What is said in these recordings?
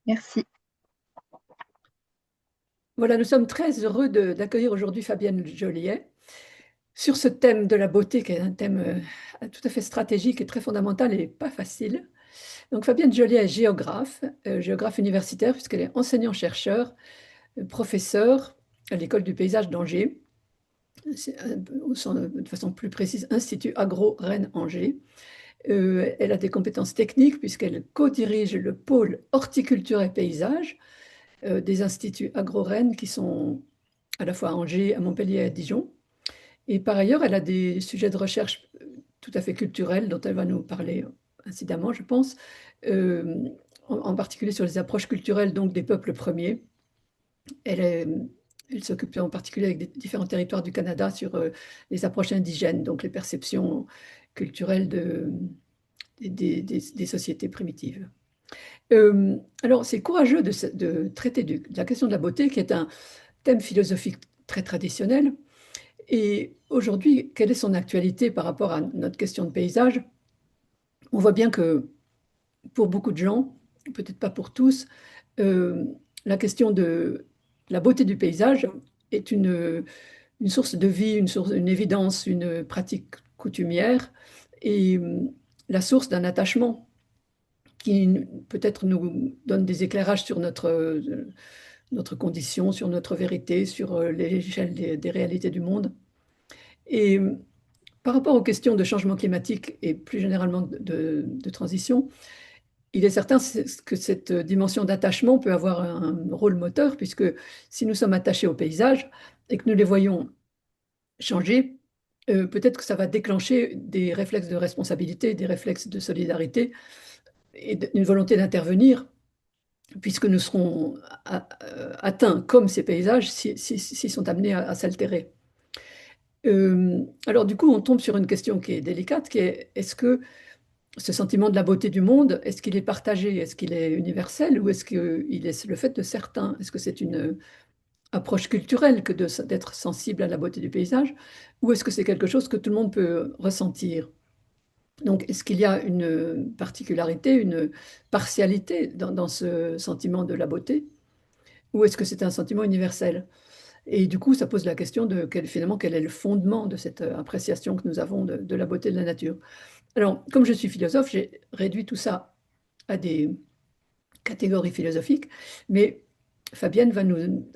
Merci. Voilà, nous sommes très heureux d'accueillir aujourd'hui Fabienne Joliet sur ce thème de la beauté, qui est un thème tout à fait stratégique et très fondamental et pas facile. Donc Fabienne Joliet est géographe, géographe universitaire, puisqu'elle est enseignant-chercheur, professeur à l'École du paysage d'Angers, de façon plus précise, Institut Agro-Rennes-Angers. Elle a des compétences techniques, puisqu'elle co-dirige le pôle horticulture et paysage des instituts Agro-Rennes qui sont à la fois à Angers, à Montpellier et à Dijon. Et par ailleurs, elle a des sujets de recherche tout à fait culturels dont elle va nous parler incidemment, je pense, euh, en particulier sur les approches culturelles donc des peuples premiers. Elle est- Elle s'occupe en particulier avec des différents territoires du Canada sur les approches indigènes, donc les perceptions culturelles des sociétés primitives. Alors, c'est courageux de traiter de la question de la beauté, qui est un thème philosophique très traditionnel. Et aujourd'hui, quelle est son actualité par rapport à notre question de paysage? On voit bien que pour beaucoup de gens, peut-être pas pour tous, euh, la question de la beauté du paysage est une source de vie, une évidence, une pratique coutumière et la source d'un attachement qui peut-être nous donne des éclairages sur notre condition, sur notre vérité, sur l'échelle des réalités du monde. Et par rapport aux questions de changement climatique et plus généralement de transition, il est certain que cette dimension d'attachement peut avoir un rôle moteur, puisque si nous sommes attachés au paysage et que nous les voyons changer, peut-être que ça va déclencher des réflexes de responsabilité, des réflexes de solidarité et une volonté d'intervenir, puisque nous serons atteints comme ces paysages s'ils sont amenés à s'altérer. Alors du coup, on tombe sur une question qui est délicate, qui est est-ce que ce sentiment de la beauté du monde, est-ce qu'il est partagé, est-ce qu'il est universel ou est-ce qu'il est le fait de certains? Est-ce que c'est une approche culturelle que d'être sensible à la beauté du paysage ou est-ce que c'est quelque chose que tout le monde peut ressentir? Donc, est-ce qu'il y a une particularité, une partialité dans ce sentiment de la beauté ou est-ce que c'est un sentiment universel? Et du coup, ça pose la question de finalement quel est le fondement de cette appréciation que nous avons de la beauté de la nature. Alors, comme je suis philosophe, j'ai réduit tout ça à des catégories philosophiques, mais Fabienne va nous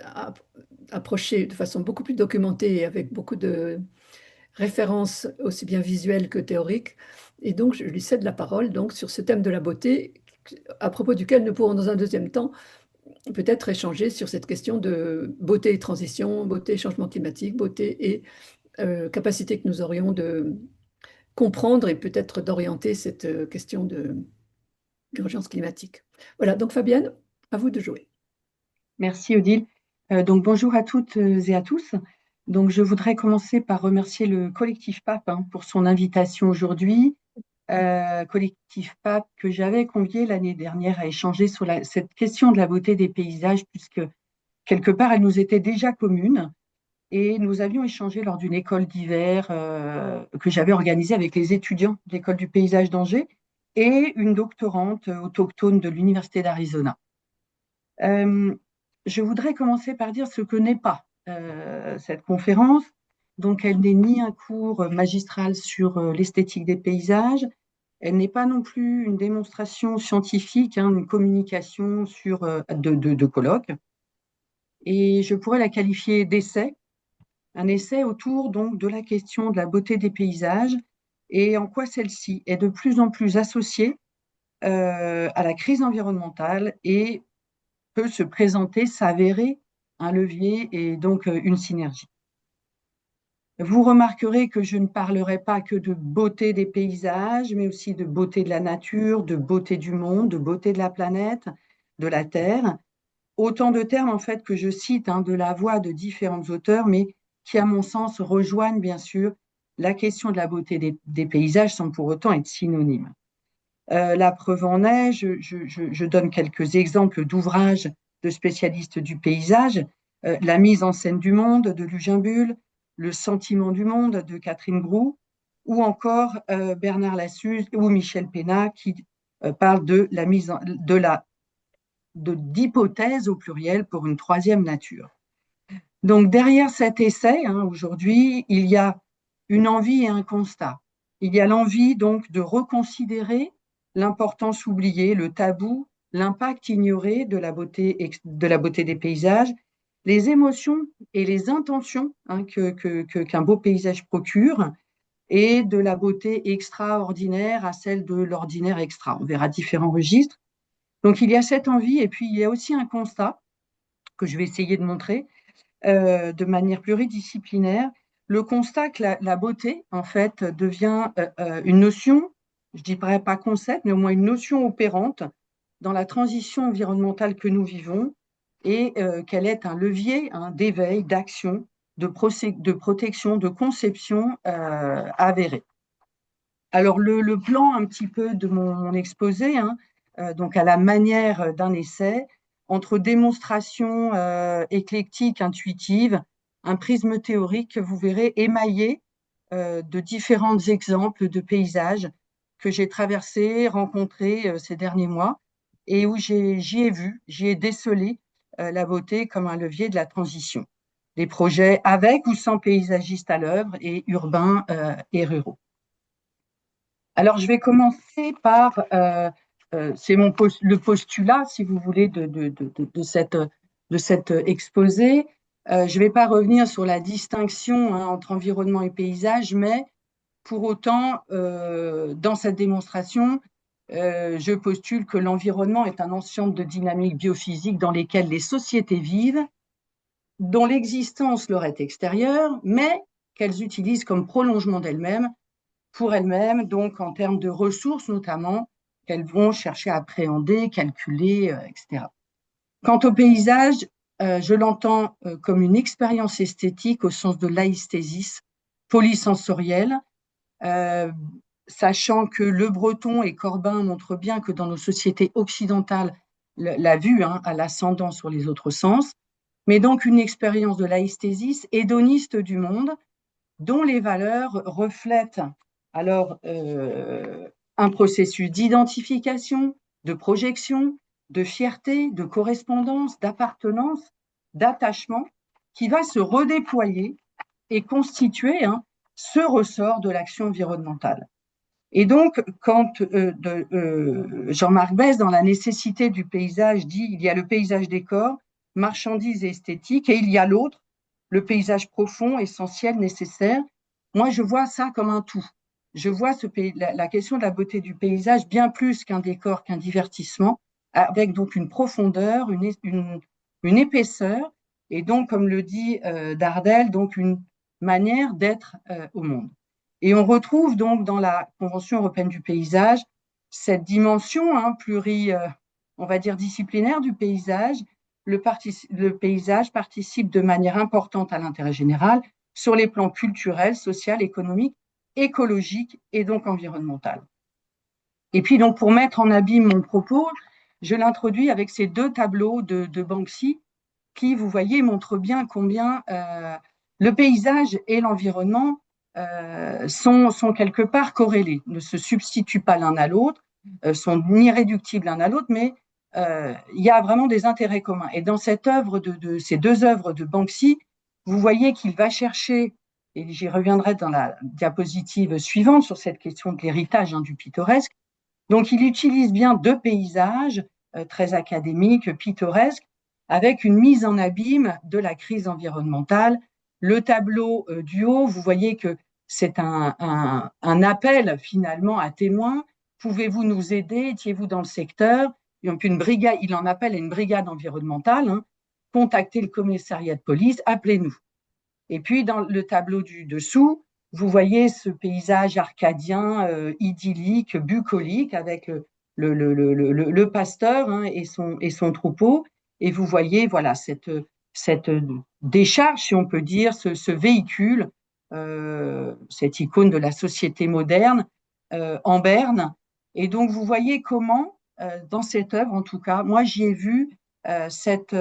approcher de façon beaucoup plus documentée et avec beaucoup de références aussi bien visuelles que théoriques. Et donc, je lui cède la parole donc, sur ce thème de la beauté, à propos duquel nous pourrons dans un deuxième temps peut-être échanger sur cette question de beauté et transition, beauté et changement climatique, beauté et capacité que nous aurions de comprendre et peut-être d'orienter cette question d'urgence climatique. Voilà, donc Fabienne, à vous de jouer. Merci Odile. Donc bonjour à toutes et à tous. Donc je voudrais commencer par remercier le collectif PAP pour son invitation aujourd'hui. Collectif PAP que j'avais convié l'année dernière à échanger sur cette question de la beauté des paysages puisque quelque part elle nous était déjà commune et nous avions échangé lors d'une école d'hiver que j'avais organisée avec les étudiants de l'école du paysage d'Angers et une doctorante autochtone de l'Université d'Arizona. Euh, je voudrais commencer par dire ce que n'est pas cette conférence. Donc, elle n'est ni un cours magistral sur l'esthétique des paysages, elle n'est pas non plus une démonstration scientifique, une communication sur, de colloque. Et je pourrais la qualifier d'essai, un essai autour donc de la question de la beauté des paysages et en quoi celle-ci est de plus en plus associée à la crise environnementale et peut se présenter, s'avérer un levier et donc une synergie. Vous remarquerez que je ne parlerai pas que de beauté des paysages, mais aussi de beauté de la nature, de beauté du monde, de beauté de la planète, de la Terre. Autant de termes en fait que je cite de la voix de différents auteurs, mais qui à mon sens rejoignent bien sûr la question de la beauté des paysages sans pour autant être synonymes. La preuve en est, je donne quelques exemples d'ouvrages de spécialistes du paysage. La mise en scène du monde de Lucien Bulle, Le sentiment du monde de Catherine Groux, ou encore Bernard Lassus ou Michel Pénat qui parlent de la d'hypothèses au pluriel pour une troisième nature. Donc derrière cet essai, aujourd'hui, il y a une envie et un constat. Il y a l'envie donc de reconsidérer l'importance oubliée, le tabou, l'impact ignoré de la beauté des paysages, les émotions et les intentions qu'un beau paysage procure, et de la beauté extraordinaire à celle de l'ordinaire extra. On verra différents registres. Donc il y a cette envie, et puis il y a aussi un constat que je vais essayer de montrer de manière pluridisciplinaire, le constat que la beauté, en fait, devient une notion, je ne dirais pas concept, mais au moins une notion opérante dans la transition environnementale que nous vivons, et qu'elle est un levier d'éveil, d'action, de protection, de conception avérée. Alors, le plan un petit peu de mon exposé, donc à la manière d'un essai, entre démonstration éclectique, intuitive, un prisme théorique, vous verrez, émaillé de différents exemples de paysages que j'ai traversés, rencontrés ces derniers mois, et où j'y ai décelé la beauté comme un levier de la transition. Des projets avec ou sans paysagistes à l'œuvre, et urbains et ruraux. Alors, je vais commencer par, c'est le postulat, si vous voulez, de cet exposé. Je ne vais pas revenir sur la distinction entre environnement et paysage, mais pour autant, dans cette démonstration, je postule que l'environnement est un ensemble de dynamiques biophysiques dans lesquelles les sociétés vivent, dont l'existence leur est extérieure, mais qu'elles utilisent comme prolongement d'elles-mêmes, pour elles-mêmes, donc en termes de ressources notamment, qu'elles vont chercher à appréhender, calculer, etc. Quant au paysage, je l'entends comme une expérience esthétique au sens de l'aïsthésis polysensorielle, sachant que Le Breton et Corbin montrent bien que dans nos sociétés occidentales, la vue a l'ascendant sur les autres sens, mais donc une expérience de l'aïsthésis hédoniste du monde, dont les valeurs reflètent alors un processus d'identification, de projection, de fierté, de correspondance, d'appartenance, d'attachement, qui va se redéployer et constituer ce ressort de l'action environnementale. Et donc, quand Jean-Marc Besse, dans La nécessité du paysage, dit il y a le paysage décor, marchandise et esthétique, et il y a l'autre, le paysage profond, essentiel, nécessaire. Moi, je vois ça comme un tout. Je vois la question de la beauté du paysage bien plus qu'un décor, qu'un divertissement, avec donc une profondeur, une épaisseur, et donc, comme le dit Dardel, donc une manière d'être au monde. Et on retrouve donc dans la Convention européenne du paysage cette dimension on va dire disciplinaire du paysage. Le paysage participe de manière importante à l'intérêt général sur les plans culturels, social, économique, écologique et donc environnemental. Et puis donc pour mettre en abîme mon propos, je l'introduis avec ces deux tableaux de Banksy qui, vous voyez, montrent bien combien le paysage et l'environnement sont quelque part corrélés, ne se substituent pas l'un à l'autre, sont irréductibles l'un à l'autre, mais il y a vraiment des intérêts communs. Et dans cette œuvre ces deux œuvres de Banksy, vous voyez qu'il va chercher, et j'y reviendrai dans la diapositive suivante sur cette question de l'héritage du pittoresque, donc il utilise bien deux paysages très académiques, pittoresques, avec une mise en abîme de la crise environnementale. Le tableau du haut, vous voyez que c'est un appel finalement à témoins. Pouvez-vous nous aider? Étiez-vous dans le secteur? Donc il en appelle à une brigade environnementale. Contactez le commissariat de police, appelez-nous. Et puis dans le tableau du dessous, vous voyez ce paysage arcadien, idyllique, bucolique, avec le pasteur et son troupeau. Et vous voyez voilà cette décharge, si on peut dire, ce véhicule, cette icône de la société moderne en berne. Et donc vous voyez comment, dans cette œuvre, en tout cas, moi j'y ai vu cette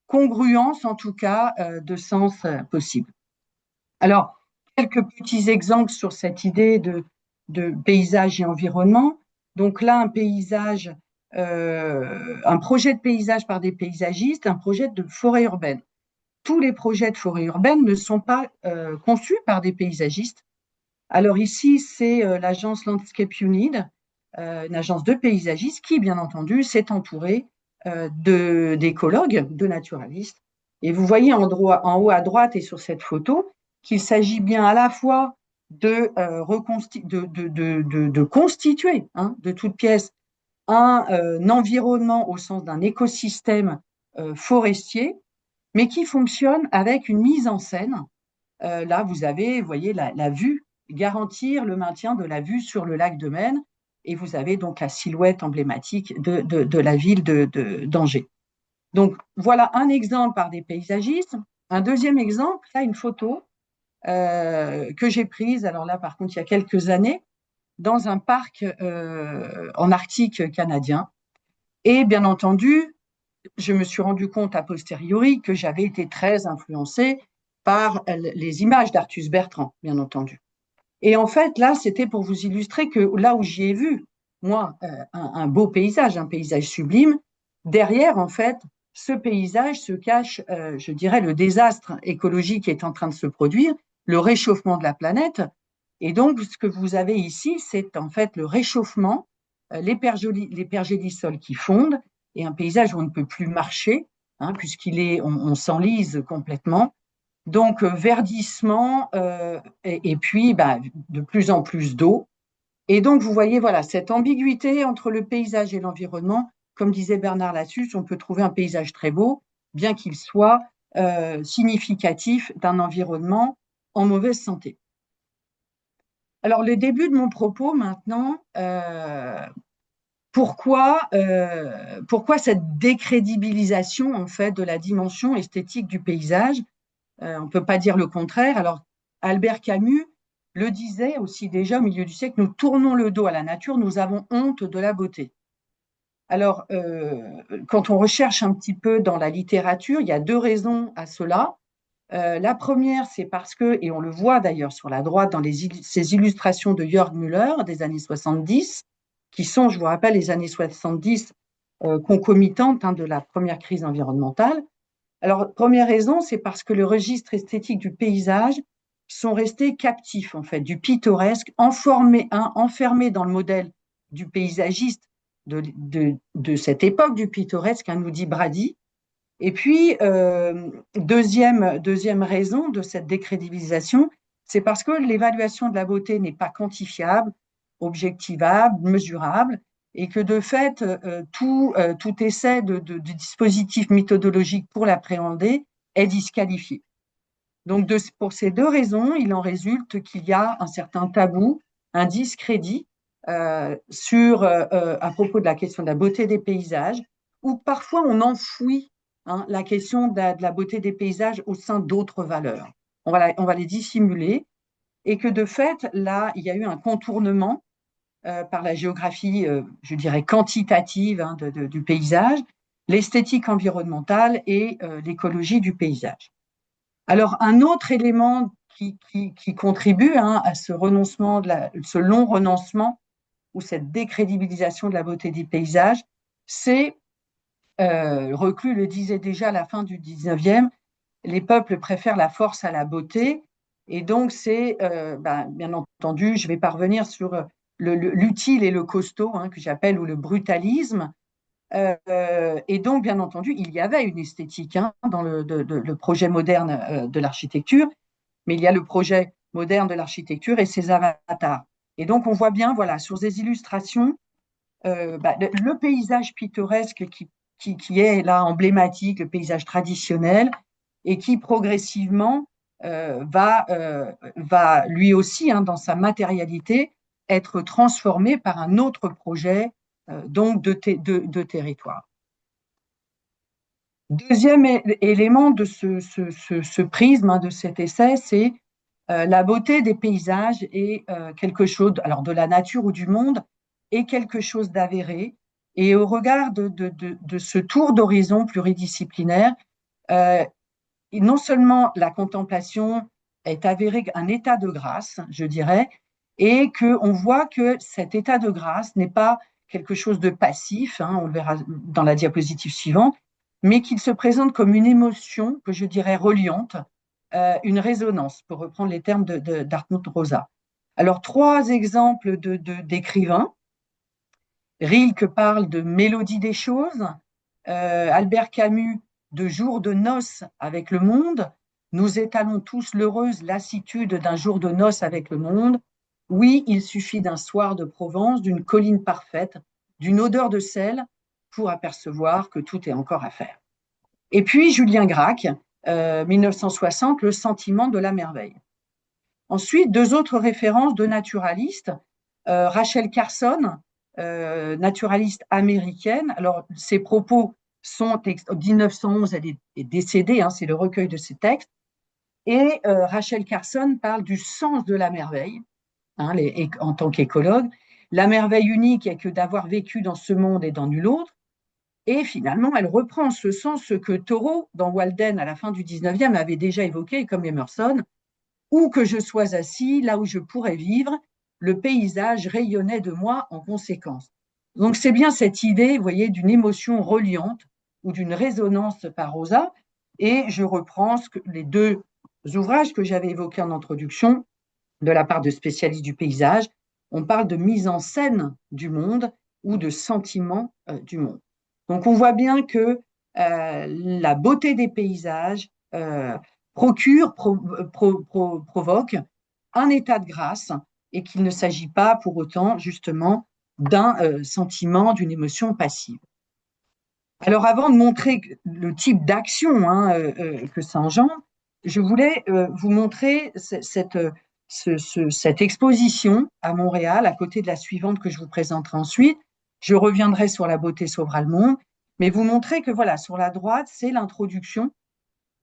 congruence, en tout cas, de sens possible. Alors, quelques petits exemples sur cette idée de paysage et environnement. Donc là, un paysage un projet de paysage par des paysagistes, un projet de forêt urbaine. Tous les projets de forêt urbaine ne sont pas conçus par des paysagistes. Alors ici, c'est l'agence Landscape Unit, une agence de paysagistes qui, bien entendu, s'est entourée d'écologues, de naturalistes. Et vous voyez en haut à droite et sur cette photo qu'il s'agit bien à la fois de constituer de toutes pièces un environnement au sens d'un écosystème forestier, mais qui fonctionne avec une mise en scène. Là, vous voyez, la vue, garantir le maintien de la vue sur le lac de Maine, et vous avez donc la silhouette emblématique de la ville d'Angers. Donc, voilà un exemple par des paysagistes. Un deuxième exemple, là, une photo que j'ai prise, alors là, par contre, il y a quelques années, dans un parc en Arctique canadien. Et bien entendu, je me suis rendu compte a posteriori que j'avais été très influencée par les images d'Arthus Bertrand, bien entendu. Et en fait, là, c'était pour vous illustrer que là où j'y ai vu, moi, un beau paysage, un paysage sublime, derrière, en fait, ce paysage se cache, je dirais, le désastre écologique qui est en train de se produire, le réchauffement de la planète. Et donc, ce que vous avez ici, c'est en fait le réchauffement, les pergélisols qui fondent, et un paysage où on ne peut plus marcher, on s'enlise complètement. Donc, verdissement, et puis de plus en plus d'eau. Et donc, vous voyez, voilà, cette ambiguïté entre le paysage et l'environnement. Comme disait Bernard Lassus, on peut trouver un paysage très beau, bien qu'il soit significatif d'un environnement en mauvaise santé. Alors, le début de mon propos maintenant, pourquoi cette décrédibilisation en fait de la dimension esthétique du paysage? On ne peut pas dire le contraire. Alors, Albert Camus le disait aussi déjà au milieu du siècle, nous tournons le dos à la nature, nous avons honte de la beauté. Alors, quand on recherche un petit peu dans la littérature, il y a deux raisons à cela. La première, c'est parce que, et on le voit d'ailleurs sur la droite dans ces illustrations de Jörg Müller des années 70, qui sont, je vous rappelle, les années 70 concomitantes de la première crise environnementale. Alors, première raison, c'est parce que le registre esthétique du paysage sont restés captifs, en fait, du pittoresque, enfermés dans le modèle du paysagiste de cette époque du pittoresque, nous dit Brady. Et puis, deuxième raison de cette décrédibilisation, c'est parce que l'évaluation de la beauté n'est pas quantifiable, objectivable, mesurable, et que de fait, tout essai de dispositif méthodologique pour l'appréhender est disqualifié. Donc, pour ces deux raisons, il en résulte qu'il y a un certain tabou, un discrédit à propos de la question de la beauté des paysages, où parfois on enfouit la question de la beauté des paysages au sein d'autres valeurs. On va les dissimuler, et que de fait, là, il y a eu un contournement par la géographie, je dirais, quantitative du paysage, l'esthétique environnementale et l'écologie du paysage. Alors, un autre élément qui contribue à ce renoncement, ce long renoncement ou cette décrédibilisation de la beauté des paysages, c'est, Reclus le disait déjà à la fin du 19e, les peuples préfèrent la force à la beauté. Et donc, c'est, bien entendu, je vais parvenir sur l'utile et le costaud, que j'appelle, ou le brutalisme. Et donc, bien entendu, il y avait une esthétique dans le projet moderne de l'architecture, mais il y a le projet moderne de l'architecture et ses avatars. Et donc, on voit bien, voilà, sur des illustrations, le paysage pittoresque qui est là emblématique, le paysage traditionnel, et qui progressivement va lui aussi, dans sa matérialité, être transformé par un autre projet donc de territoire. Deuxième élément de ce prisme, de cet essai, c'est la beauté des paysages et quelque chose, alors de la nature ou du monde, est quelque chose d'avéré. Et au regard de ce tour d'horizon pluridisciplinaire, non seulement la contemplation est avérée un état de grâce, je dirais, et qu'on voit que cet état de grâce n'est pas quelque chose de passif, hein, on le verra dans la diapositive suivante, mais qu'il se présente comme une émotion que je dirais reliante, une résonance, pour reprendre les termes d'Hartmut Rosa. Alors, 3 exemples d'écrivains. Rilke parle de mélodie des choses, Albert Camus de jour de noces avec le monde. Nous étalons tous l'heureuse lassitude d'un jour de noces avec le monde. Oui, il suffit d'un soir de Provence, d'une colline parfaite, d'une odeur de sel pour apercevoir que tout est encore à faire. Et puis Julien Gracq, 1960, Le sentiment de la merveille. Ensuite, 2 autres références de naturalistes, Rachel Carson, naturaliste américaine. Alors, ses propos sont, en 1911, elle est décédée, hein, c'est le recueil de ses textes. Et Rachel Carson parle du sens de la merveille, hein, en tant qu'écologue. La merveille unique est que d'avoir vécu dans ce monde et dans nul autre. Et finalement, elle reprend en ce sens ce que Thoreau, dans Walden, à la fin du 19e, avait déjà évoqué, comme Emerson, où que je sois assis, là où je pourrais vivre, le paysage rayonnait de moi en conséquence. Donc c'est bien cette idée, vous voyez, d'une émotion reliante ou d'une résonance par Rosa. Et je reprends les 2 ouvrages que j'avais évoqués en introduction de la part de spécialistes du paysage. On parle de mise en scène du monde ou de sentiment du monde. Donc on voit bien que la beauté des paysages provoque un état de grâce et qu'il ne s'agit pas pour autant justement d'un sentiment, d'une émotion passive. Alors avant de montrer le type d'action, hein, que ça engendre, je voulais vous montrer cette exposition à Montréal, à côté de la suivante que je vous présenterai ensuite. Je reviendrai sur La beauté sauvera le monde, mais vous montrer que voilà, sur la droite, c'est l'introduction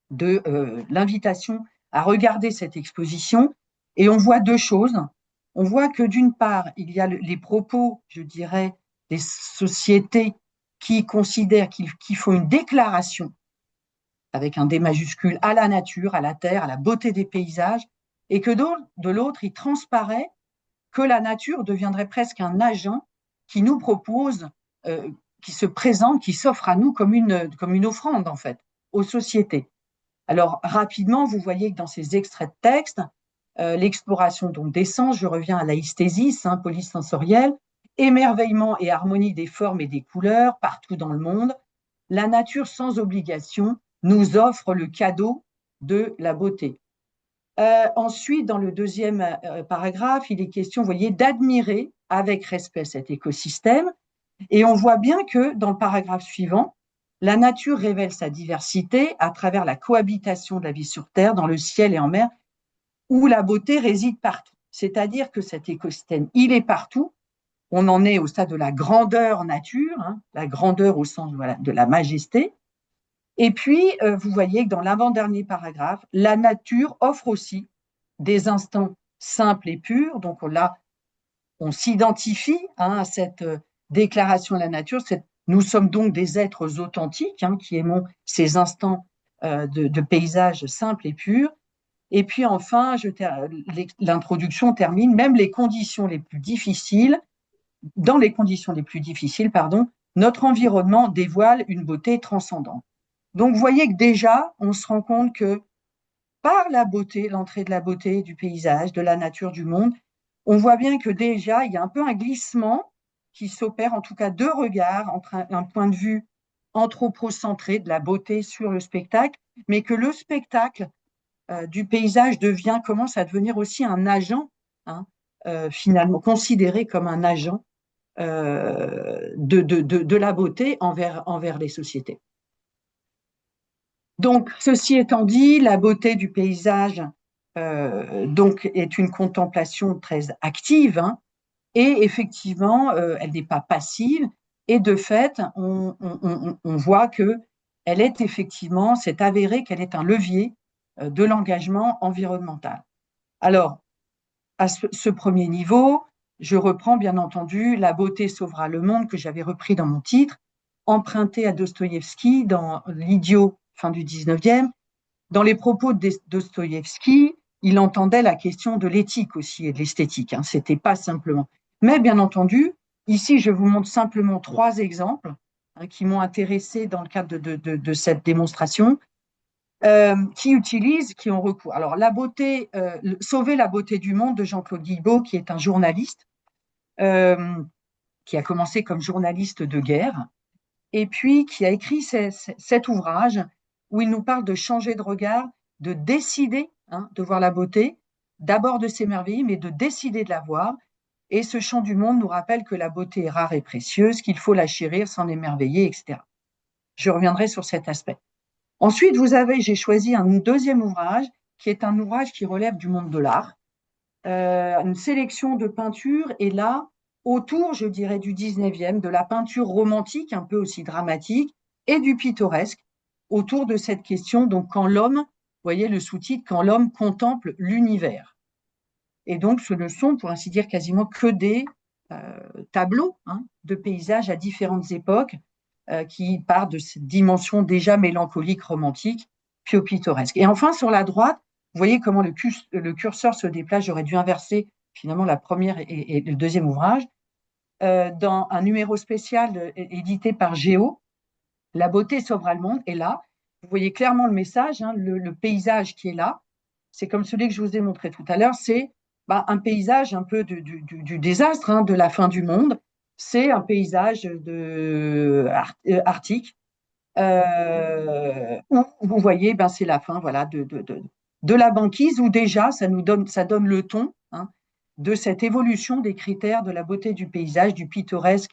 de l'invitation à regarder cette exposition. Et on voit 2 choses. On voit que d'une part, il y a les propos, je dirais, des sociétés qui considèrent qu'il faut une déclaration avec un D majuscule à la nature, à la terre, à la beauté des paysages, et que de l'autre, il transparaît que la nature deviendrait presque un agent qui nous propose, qui se présente, qui s'offre à nous comme une offrande, en fait, aux sociétés. Alors, rapidement, vous voyez que dans ces extraits de texte, l'exploration donc des sens, je reviens à l'aïsthésis, hein, polysensorielle, émerveillement et harmonie des formes et des couleurs partout dans le monde, la nature sans obligation nous offre le cadeau de la beauté. Ensuite, dans le 2e paragraphe, il est question, vous voyez, d'admirer avec respect cet écosystème. Et on voit bien que dans le paragraphe suivant, la nature révèle sa diversité à travers la cohabitation de la vie sur Terre, dans le ciel et en mer, où la beauté réside partout. C'est-à-dire que cet écosystème, il est partout. On en est au stade de la grandeur nature, hein, la grandeur au sens de la majesté. Et puis, vous voyez que dans l'avant-dernier paragraphe, la nature offre aussi des instants simples et purs. Donc là, on s'identifie, hein, à cette déclaration de la nature. Nous sommes donc des êtres authentiques, hein, qui aimons ces instants de paysages simples et purs. Et puis enfin, l'introduction termine, même les conditions les plus difficiles, dans les conditions les plus difficiles, pardon, notre environnement dévoile une beauté transcendante. Donc, vous voyez que déjà, on se rend compte que par la beauté, l'entrée de la beauté du paysage, de la nature, du monde, on voit bien que déjà, il y a un peu un glissement qui s'opère, en tout cas 2 regards, entre un point de vue anthropocentré de la beauté sur le spectacle, mais que le spectacle du paysage commence à devenir aussi un agent, hein, finalement considéré comme un agent de la beauté envers les sociétés. Donc, ceci étant dit, la beauté du paysage donc est une contemplation très active, hein, et effectivement, elle n'est pas passive. Et de fait, on voit que elle est effectivement, c'est avéré qu'elle est un levier de l'engagement environnemental. Alors, à ce premier niveau, je reprends bien entendu La beauté sauvera le monde que j'avais repris dans mon titre, emprunté à Dostoïevski dans L'idiot, fin du 19e. Dans les propos de Dostoïevski, il entendait la question de l'éthique aussi et de l'esthétique. Hein, c'était pas simplement. Mais bien entendu, Ici, je vous montre simplement 3 exemples qui m'ont intéressé dans le cadre de cette démonstration, qui ont recours. Alors, la beauté, Sauver la beauté du monde de Jean-Claude Guilbault, qui est un journaliste, qui a commencé comme journaliste de guerre, et puis qui a écrit cet ouvrage où il nous parle de changer de regard, de décider de voir la beauté, d'abord de s'émerveiller, mais de décider de la voir. Et ce chant du monde nous rappelle que la beauté est rare et précieuse, qu'il faut la chérir, s'en émerveiller, etc. Je reviendrai sur cet aspect. Ensuite, j'ai choisi un deuxième ouvrage qui est un ouvrage qui relève du monde de l'art, une sélection de peintures, et là, autour, je dirais, du 19e, de la peinture romantique, un peu aussi dramatique, et du pittoresque, autour de cette question, donc quand l'homme, vous voyez le sous-titre, quand l'homme contemple l'univers. Et donc, ce ne sont, pour ainsi dire, quasiment que des tableaux de paysages à différentes époques qui partent de cette dimension déjà mélancolique, romantique, puis au pittoresque. Et enfin, sur la droite, vous voyez comment le curseur se déplace. J'aurais dû inverser finalement la première et le deuxième ouvrage. Dans un numéro spécial édité par Géo, La beauté sauvera le monde. Et là, vous voyez clairement le message, le paysage qui est là. C'est comme celui que je vous ai montré tout à l'heure. C'est un paysage un peu du désastre, de la fin du monde. C'est un paysage arctique où vous voyez, c'est la fin, voilà, de la banquise, où déjà ça donne le ton de cette évolution des critères de la beauté du paysage, du pittoresque.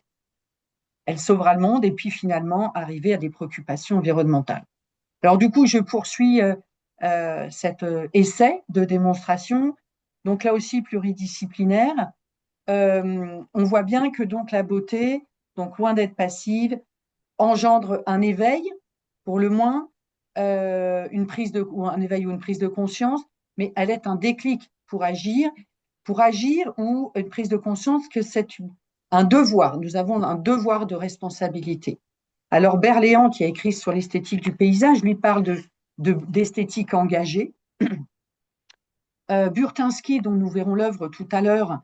Elle sauvera le monde, et puis finalement arriver à des préoccupations environnementales. Alors du coup, je poursuis cet essai de démonstration, donc là aussi pluridisciplinaire. On voit bien que donc la beauté, donc loin d'être passive, engendre un éveil, pour le moins, ou un éveil ou une prise de conscience, mais elle est un déclic pour agir, ou une prise de conscience que c'est un devoir. Nous avons un devoir de responsabilité. Alors Berléand, qui a écrit sur l'esthétique du paysage, lui parle d'esthétique engagée. Burtynsky, dont nous verrons l'œuvre tout à l'heure,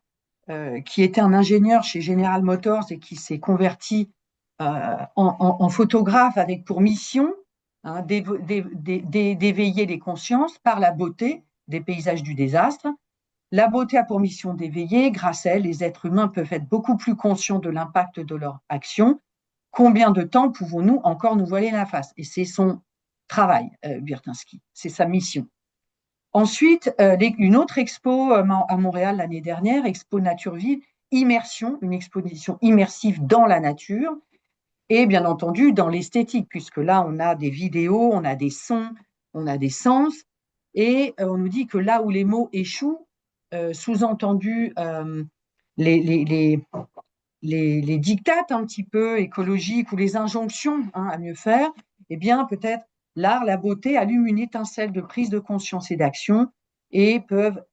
qui était un ingénieur chez General Motors et qui s'est converti en photographe avec pour mission d'éveiller les consciences par la beauté des paysages du désastre. La beauté a pour mission d'éveiller. Grâce à elle, les êtres humains peuvent être beaucoup plus conscients de l'impact de leur action. Combien de temps pouvons-nous encore nous voiler la face? Et c'est son travail, Burtynsky, c'est sa mission. Ensuite, une autre expo à Montréal l'année dernière, Expo Nature-Ville, Immersion, une exposition immersive dans la nature, et bien entendu dans l'esthétique, puisque là, on a des vidéos, on a des sons, on a des sens, et on nous dit que là où les mots échouent, sous-entendu les dictates un petit peu écologiques ou les injonctions à mieux faire, eh bien peut-être l'art, la beauté allument une étincelle de prise de conscience et d'action, et peuvent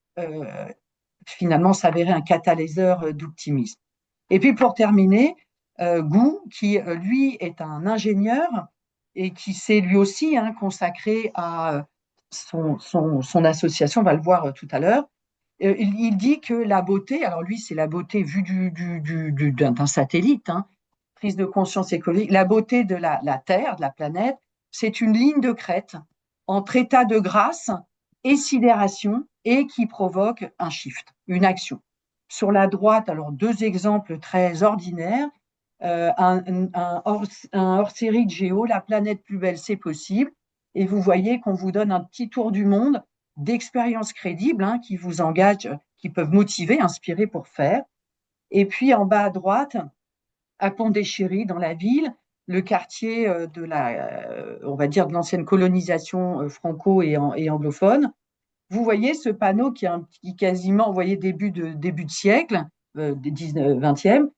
finalement s'avérer un catalyseur d'optimisme. Et puis pour terminer, Gou, qui lui est un ingénieur et qui s'est lui aussi consacré à son association, on va le voir tout à l'heure. Il dit que la beauté, alors lui c'est la beauté vue d'un satellite, prise de conscience écologique, la beauté de la Terre, de la planète, c'est une ligne de crête entre état de grâce et sidération, et qui provoque un shift, une action. Sur la droite, alors 2 exemples très ordinaires, un hors-série de Géo, La planète plus belle, c'est possible. Et vous voyez qu'on vous donne un petit tour du monde d'expériences crédibles qui vous engagent, qui peuvent motiver, inspirer pour faire. Et puis en bas à droite, à Pont-des-Chéris, dans la ville, le quartier on va dire, de l'ancienne colonisation franco et anglophone. Vous voyez ce panneau qui est quasiment, vous voyez, début de siècle, 20e.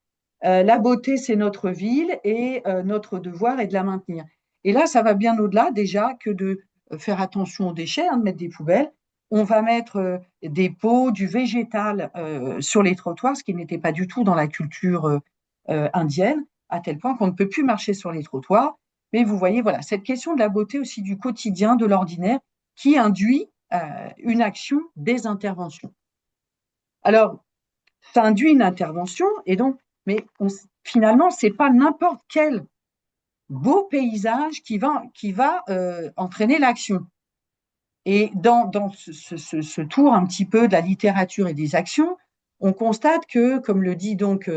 La beauté, c'est notre ville, et notre devoir est de la maintenir. Et là, ça va bien au-delà déjà que de faire attention aux déchets, de mettre des poubelles. On va mettre des pots, du végétal sur les trottoirs, ce qui n'était pas du tout dans la culture indienne, à tel point qu'on ne peut plus marcher sur les trottoirs. Mais vous voyez, voilà, cette question de la beauté aussi du quotidien, de l'ordinaire, qui induit une action, des interventions. Alors, ça induit une intervention, et donc Mais finalement, ce n'est pas n'importe quel beau paysage qui va entraîner l'action. Et dans ce tour un petit peu de la littérature et des actions, on constate que, comme le dit donc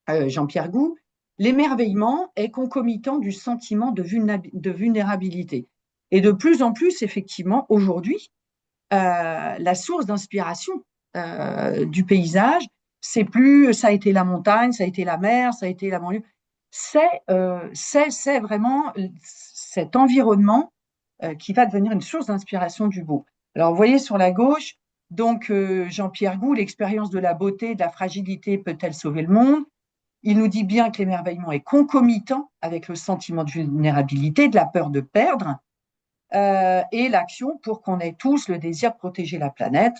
Jean-Pierre Gou, l'émerveillement est concomitant du sentiment de vulnérabilité. Et de plus en plus, effectivement, aujourd'hui, la source d'inspiration du paysage, c'est plus ça a été la montagne, ça a été la mer, ça a été la banlieue. C'est vraiment cet environnement qui va devenir une source d'inspiration du beau. Alors, vous voyez sur la gauche, donc Jean-Pierre Gou, l'expérience de la beauté, de la fragilité peut-elle sauver le monde? Il nous dit bien que l'émerveillement est concomitant avec le sentiment de vulnérabilité, de la peur de perdre, et l'action pour qu'on ait tous le désir de protéger la planète.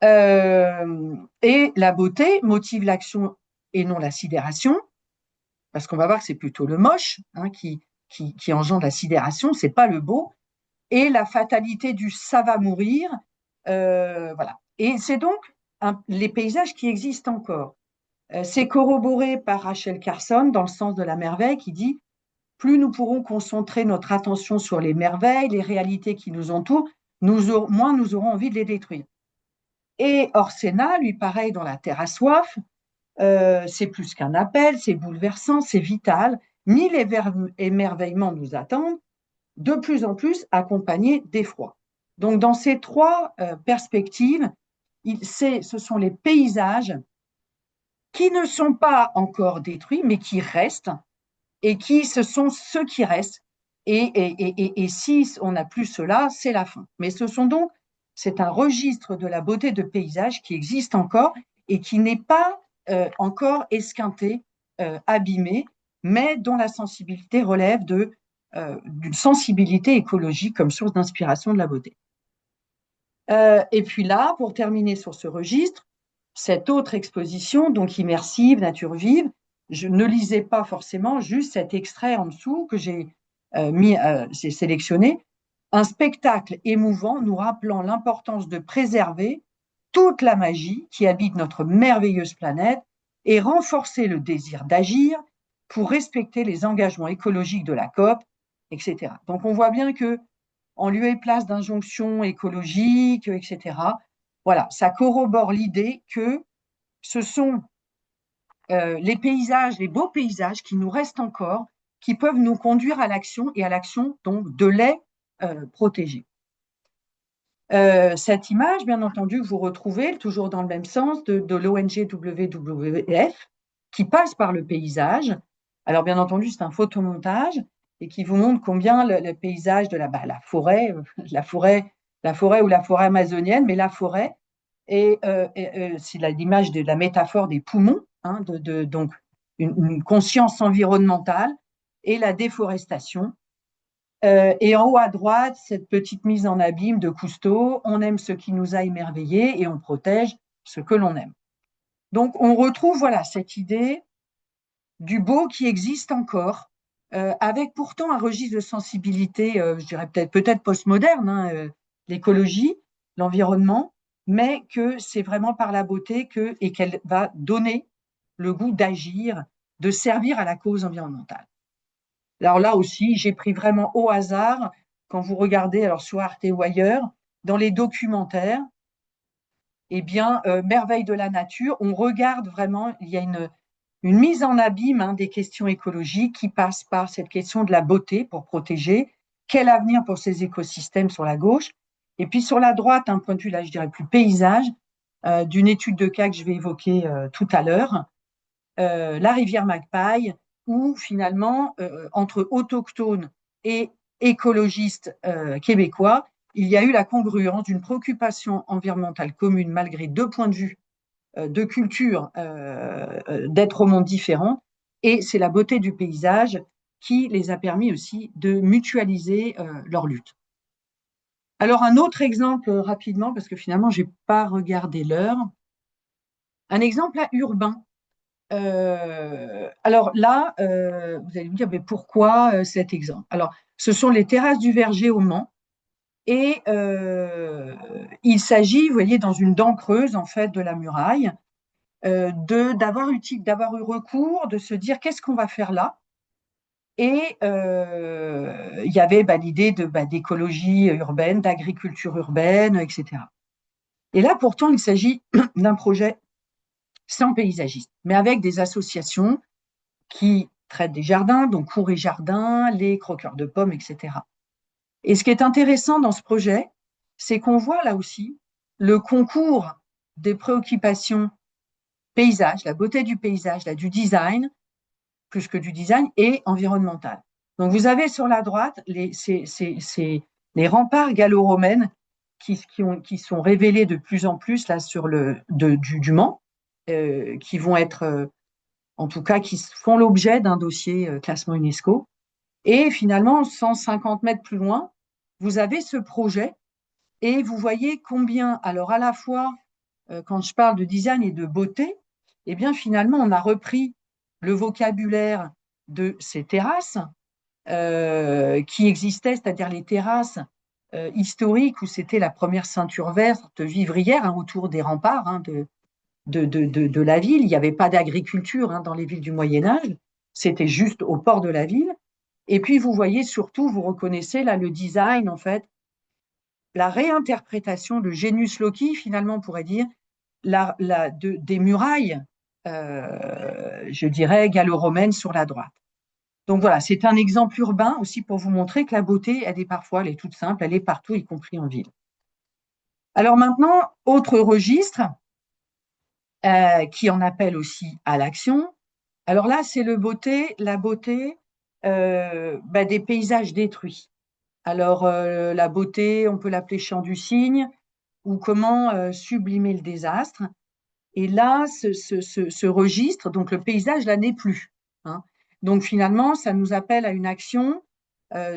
Et la beauté motive l'action et non la sidération, parce qu'on va voir que c'est plutôt le moche qui engendre la sidération, c'est pas le beau. Et la fatalité du ça va mourir, voilà. Et c'est donc les paysages qui existent encore. C'est corroboré par Rachel Carson dans le sens de la merveille qui dit plus nous pourrons concentrer notre attention sur les merveilles, les réalités qui nous entourent, moins nous aurons envie de les détruire. Et Orsena, lui, pareil, dans La Terre à soif, c'est plus qu'un appel, c'est bouleversant, c'est vital. Mille émerveillements nous attendent, de plus en plus accompagnés d'effroi. Donc, dans ces trois perspectives, ce sont les paysages qui ne sont pas encore détruits, mais qui restent, et qui ce sont ceux qui restent. Et si on n'a plus cela, c'est la fin. Mais c'est un registre de la beauté de paysage qui existe encore et qui n'est pas encore esquinté, abîmé, mais dont la sensibilité relève d'une sensibilité écologique comme source d'inspiration de la beauté. Et puis là, pour terminer sur ce registre, cette autre exposition, donc immersive, nature vive, je ne lisais pas forcément juste cet extrait en dessous que j'ai sélectionné, un spectacle émouvant nous rappelant l'importance de préserver toute la magie qui habite notre merveilleuse planète et renforcer le désir d'agir pour respecter les engagements écologiques de la COP, etc. Donc on voit bien que en lieu et place d'injonctions écologiques, etc. Voilà, ça corrobore l'idée que ce sont les paysages, les beaux paysages qui nous restent encore, qui peuvent nous conduire à l'action et à l'action donc de les protéger. Cette image, bien entendu, que vous retrouvez toujours dans le même sens de l'ONG WWF qui passe par le paysage. Alors, bien entendu, c'est un photomontage et qui vous montre combien le paysage de la forêt, la forêt ou la forêt amazonienne, mais la forêt, c'est l'image de la métaphore des poumons, donc une conscience environnementale et la déforestation. Et en haut à droite, cette petite mise en abîme de Cousteau, on aime ce qui nous a émerveillés et on protège ce que l'on aime. Donc on retrouve voilà cette idée du beau qui existe encore, avec pourtant un registre de sensibilité, je dirais peut-être postmoderne, l'écologie, l'environnement, mais que c'est vraiment par la beauté et qu'elle va donner le goût d'agir, de servir à la cause environnementale. Alors là aussi, j'ai pris vraiment au hasard, quand vous regardez alors sur Arte ou ailleurs, dans les documentaires, eh bien, Merveille de la nature, on regarde vraiment, il y a une mise en abîme des questions écologiques qui passe par cette question de la beauté pour protéger, quel avenir pour ces écosystèmes sur la gauche, et puis sur la droite, un point de vue, là, je dirais plus paysage, d'une étude de cas que je vais évoquer tout à l'heure, la rivière Magpie, où finalement, entre autochtones et écologistes québécois, il y a eu la congruence d'une préoccupation environnementale commune malgré deux points de vue de culture d'être au monde différents. Et c'est la beauté du paysage qui les a permis aussi de mutualiser leur lutte. Alors un autre exemple rapidement, parce que finalement, je n'ai pas regardé l'heure. Un exemple là, urbain. Alors là, vous allez me dire, mais pourquoi cet exemple? Alors, ce sont les terrasses du Verger au Mans. Et il s'agit, vous voyez, dans une dent creuse, en fait, de la muraille, d'avoir eu recours, de se dire qu'est-ce qu'on va faire là. Et il y avait l'idée d'écologie urbaine, d'agriculture urbaine, etc. Et là, pourtant, il s'agit d'un projet sans paysagiste, mais avec des associations qui traitent des jardins, donc cours et jardins, les croqueurs de pommes, etc. Et ce qui est intéressant dans ce projet, c'est qu'on voit là aussi le concours des préoccupations paysage, la beauté du paysage, là, du design, plus que du design, et environnemental. Donc vous avez sur la droite les remparts gallo-romaines qui sont révélés de plus en plus là sur du Mans, qui vont être, en tout cas, qui font l'objet d'un dossier classement UNESCO. Et finalement, 150 mètres plus loin, vous avez ce projet et vous voyez combien, alors à la fois, quand je parle de design et de beauté, eh bien finalement, on a repris le vocabulaire de ces terrasses qui existaient, c'est-à-dire les terrasses historiques où c'était la première ceinture verte vivrière autour des remparts de la ville. Il n'y avait pas d'agriculture dans les villes du Moyen-Âge, c'était juste au port de la ville. Et puis, vous voyez surtout, vous reconnaissez là le design, en fait, la réinterprétation de Genius Loci, finalement, on pourrait dire, des murailles, je dirais, gallo-romaines sur la droite. Donc voilà, c'est un exemple urbain aussi pour vous montrer que la beauté, elle est toute simple, elle est partout, y compris en ville. Alors maintenant, autre registre qui en appelle aussi à l'action. Alors là, c'est la beauté des paysages détruits. Alors la beauté, on peut l'appeler chant du cygne, ou comment sublimer le désastre. Et là, ce registre, donc le paysage, là, n'est plus. Hein. Donc finalement, ça nous appelle à une action.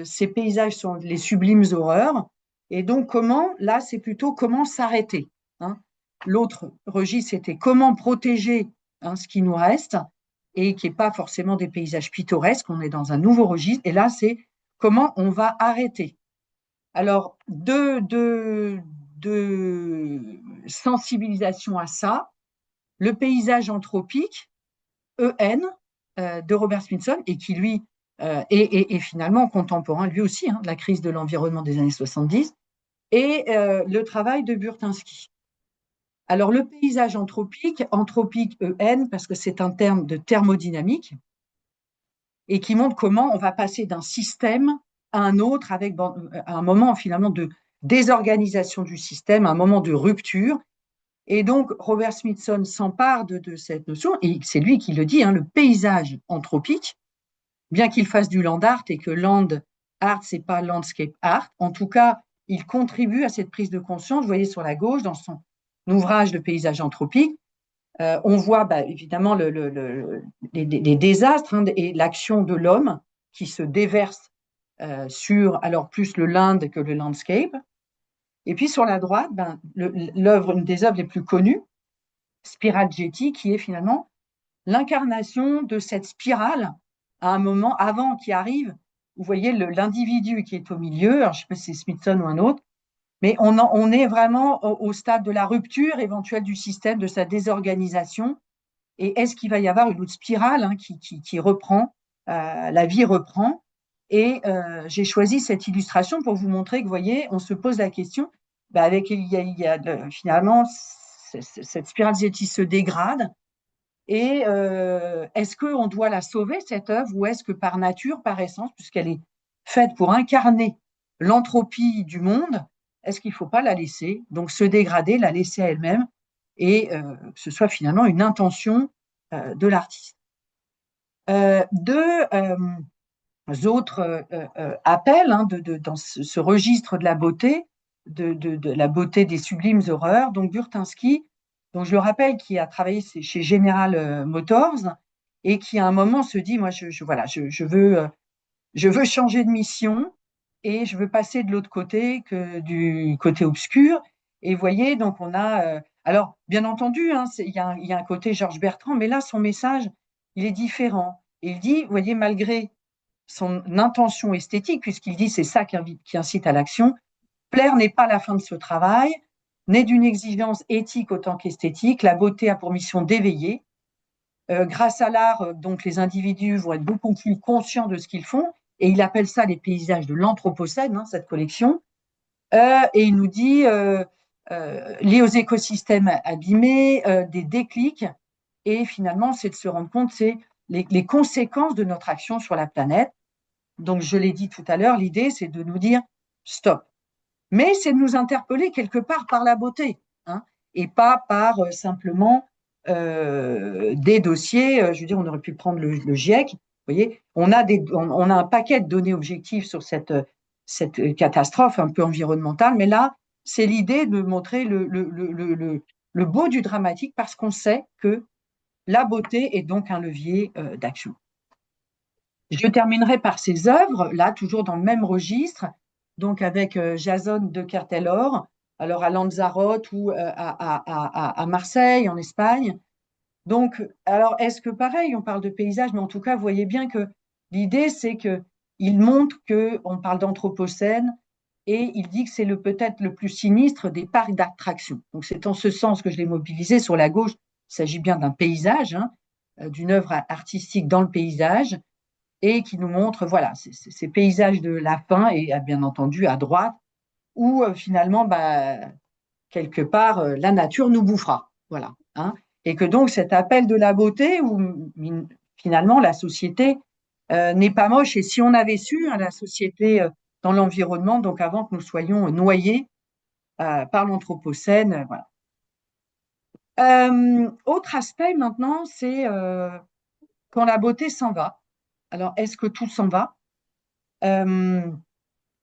Ces paysages sont les sublimes horreurs. Et donc comment, là, c'est plutôt comment s'arrêter. Hein. L'autre registre, c'était comment protéger ce qui nous reste et qui n'est pas forcément des paysages pittoresques. On est dans un nouveau registre. Et là, c'est comment on va arrêter. Alors, de sensibilisation à ça, le paysage anthropique, EN, de Robert Smithson, et qui, lui, est finalement contemporain, lui aussi, de la crise de l'environnement des années 70, et le travail de Burtynsky. Alors, le paysage anthropique EN, parce que c'est un terme de thermodynamique, et qui montre comment on va passer d'un système à un autre avec un moment finalement de désorganisation du système, un moment de rupture. Et donc, Robert Smithson s'empare de cette notion, et c'est lui qui le dit, le paysage anthropique, bien qu'il fasse du land art et que land art, c'est pas landscape art, en tout cas, il contribue à cette prise de conscience. Vous voyez sur la gauche, dans son ouvrage de paysage anthropique, on voit évidemment les désastres et l'action de l'homme qui se déverse sur, alors plus le land que le landscape. Et puis sur la droite, une des œuvres les plus connues, Spirale Jetty, qui est finalement l'incarnation de cette spirale à un moment avant qui arrive. Vous voyez l'individu qui est au milieu, alors je ne sais pas si c'est Smithson ou un autre, mais on est vraiment au stade de la rupture éventuelle du système, de sa désorganisation. Et est-ce qu'il va y avoir une autre spirale qui reprend, la vie reprend. Et j'ai choisi cette illustration pour vous montrer que, vous voyez, on se pose la question, finalement, cette spirale Zeti se dégrade. Et est-ce qu'on doit la sauver, cette œuvre, ou est-ce que par nature, par essence, puisqu'elle est faite pour incarner l'entropie du monde, est-ce qu'il ne faut pas la laisser, donc se dégrader, la laisser à elle-même, et que ce soit finalement une intention de l'artiste. Deux autres appels dans ce registre de la beauté, de la beauté des sublimes horreurs. Donc Burtynsky, donc je le rappelle, qui a travaillé chez General Motors et qui à un moment se dit, moi je veux changer de mission et je veux passer de l'autre côté que du côté obscur. Et vous voyez, donc on a, alors bien entendu, il y a un côté Georges Bertrand, mais là son message, il est différent. Et il dit, vous voyez, malgré son intention esthétique, puisqu'il dit c'est ça qui incite à l'action. Plaire n'est pas la fin de ce travail. Née d'une exigence éthique autant qu'esthétique, la beauté a pour mission d'éveiller. Grâce à l'art, donc les individus vont être beaucoup plus conscients de ce qu'ils font, et il appelle ça les paysages de l'Anthropocène, hein, cette collection. Et il nous dit, liés aux écosystèmes abîmés, des déclics, et finalement, c'est de se rendre compte, c'est les conséquences de notre action sur la planète. Donc, je l'ai dit tout à l'heure, l'idée, c'est de nous dire stop. Mais c'est de nous interpeller quelque part par la beauté, hein, et pas par simplement des dossiers. Je veux dire, on aurait pu prendre le GIEC. Vous voyez, on a un paquet de données objectives sur cette catastrophe un peu environnementale, mais là, c'est l'idée de montrer le beau du dramatique parce qu'on sait que la beauté est donc un levier d'action. Je terminerai par ses œuvres, là, toujours dans le même registre, donc avec Jason de Kertelor, alors à Lanzarote ou à Marseille, en Espagne. Donc, alors, est-ce que pareil, on parle de paysage, mais en tout cas, vous voyez bien que l'idée, c'est qu'il montre qu'on parle d'anthropocène et il dit que c'est peut-être le plus sinistre des parcs d'attractions. Donc, c'est en ce sens que je l'ai mobilisé. Sur la gauche, il s'agit bien d'un paysage, hein, d'une œuvre artistique dans le paysage et qui nous montre voilà, ces paysages de la faim et bien entendu à droite où finalement, bah, quelque part, la nature nous bouffera. Voilà, hein. Et que donc cet appel de la beauté où finalement la société n'est pas moche. Et si on avait su, hein, la société dans l'environnement, donc avant que nous soyons noyés par l'Anthropocène, voilà. Autre aspect maintenant, c'est quand la beauté s'en va. Alors, est-ce que tout s'en va?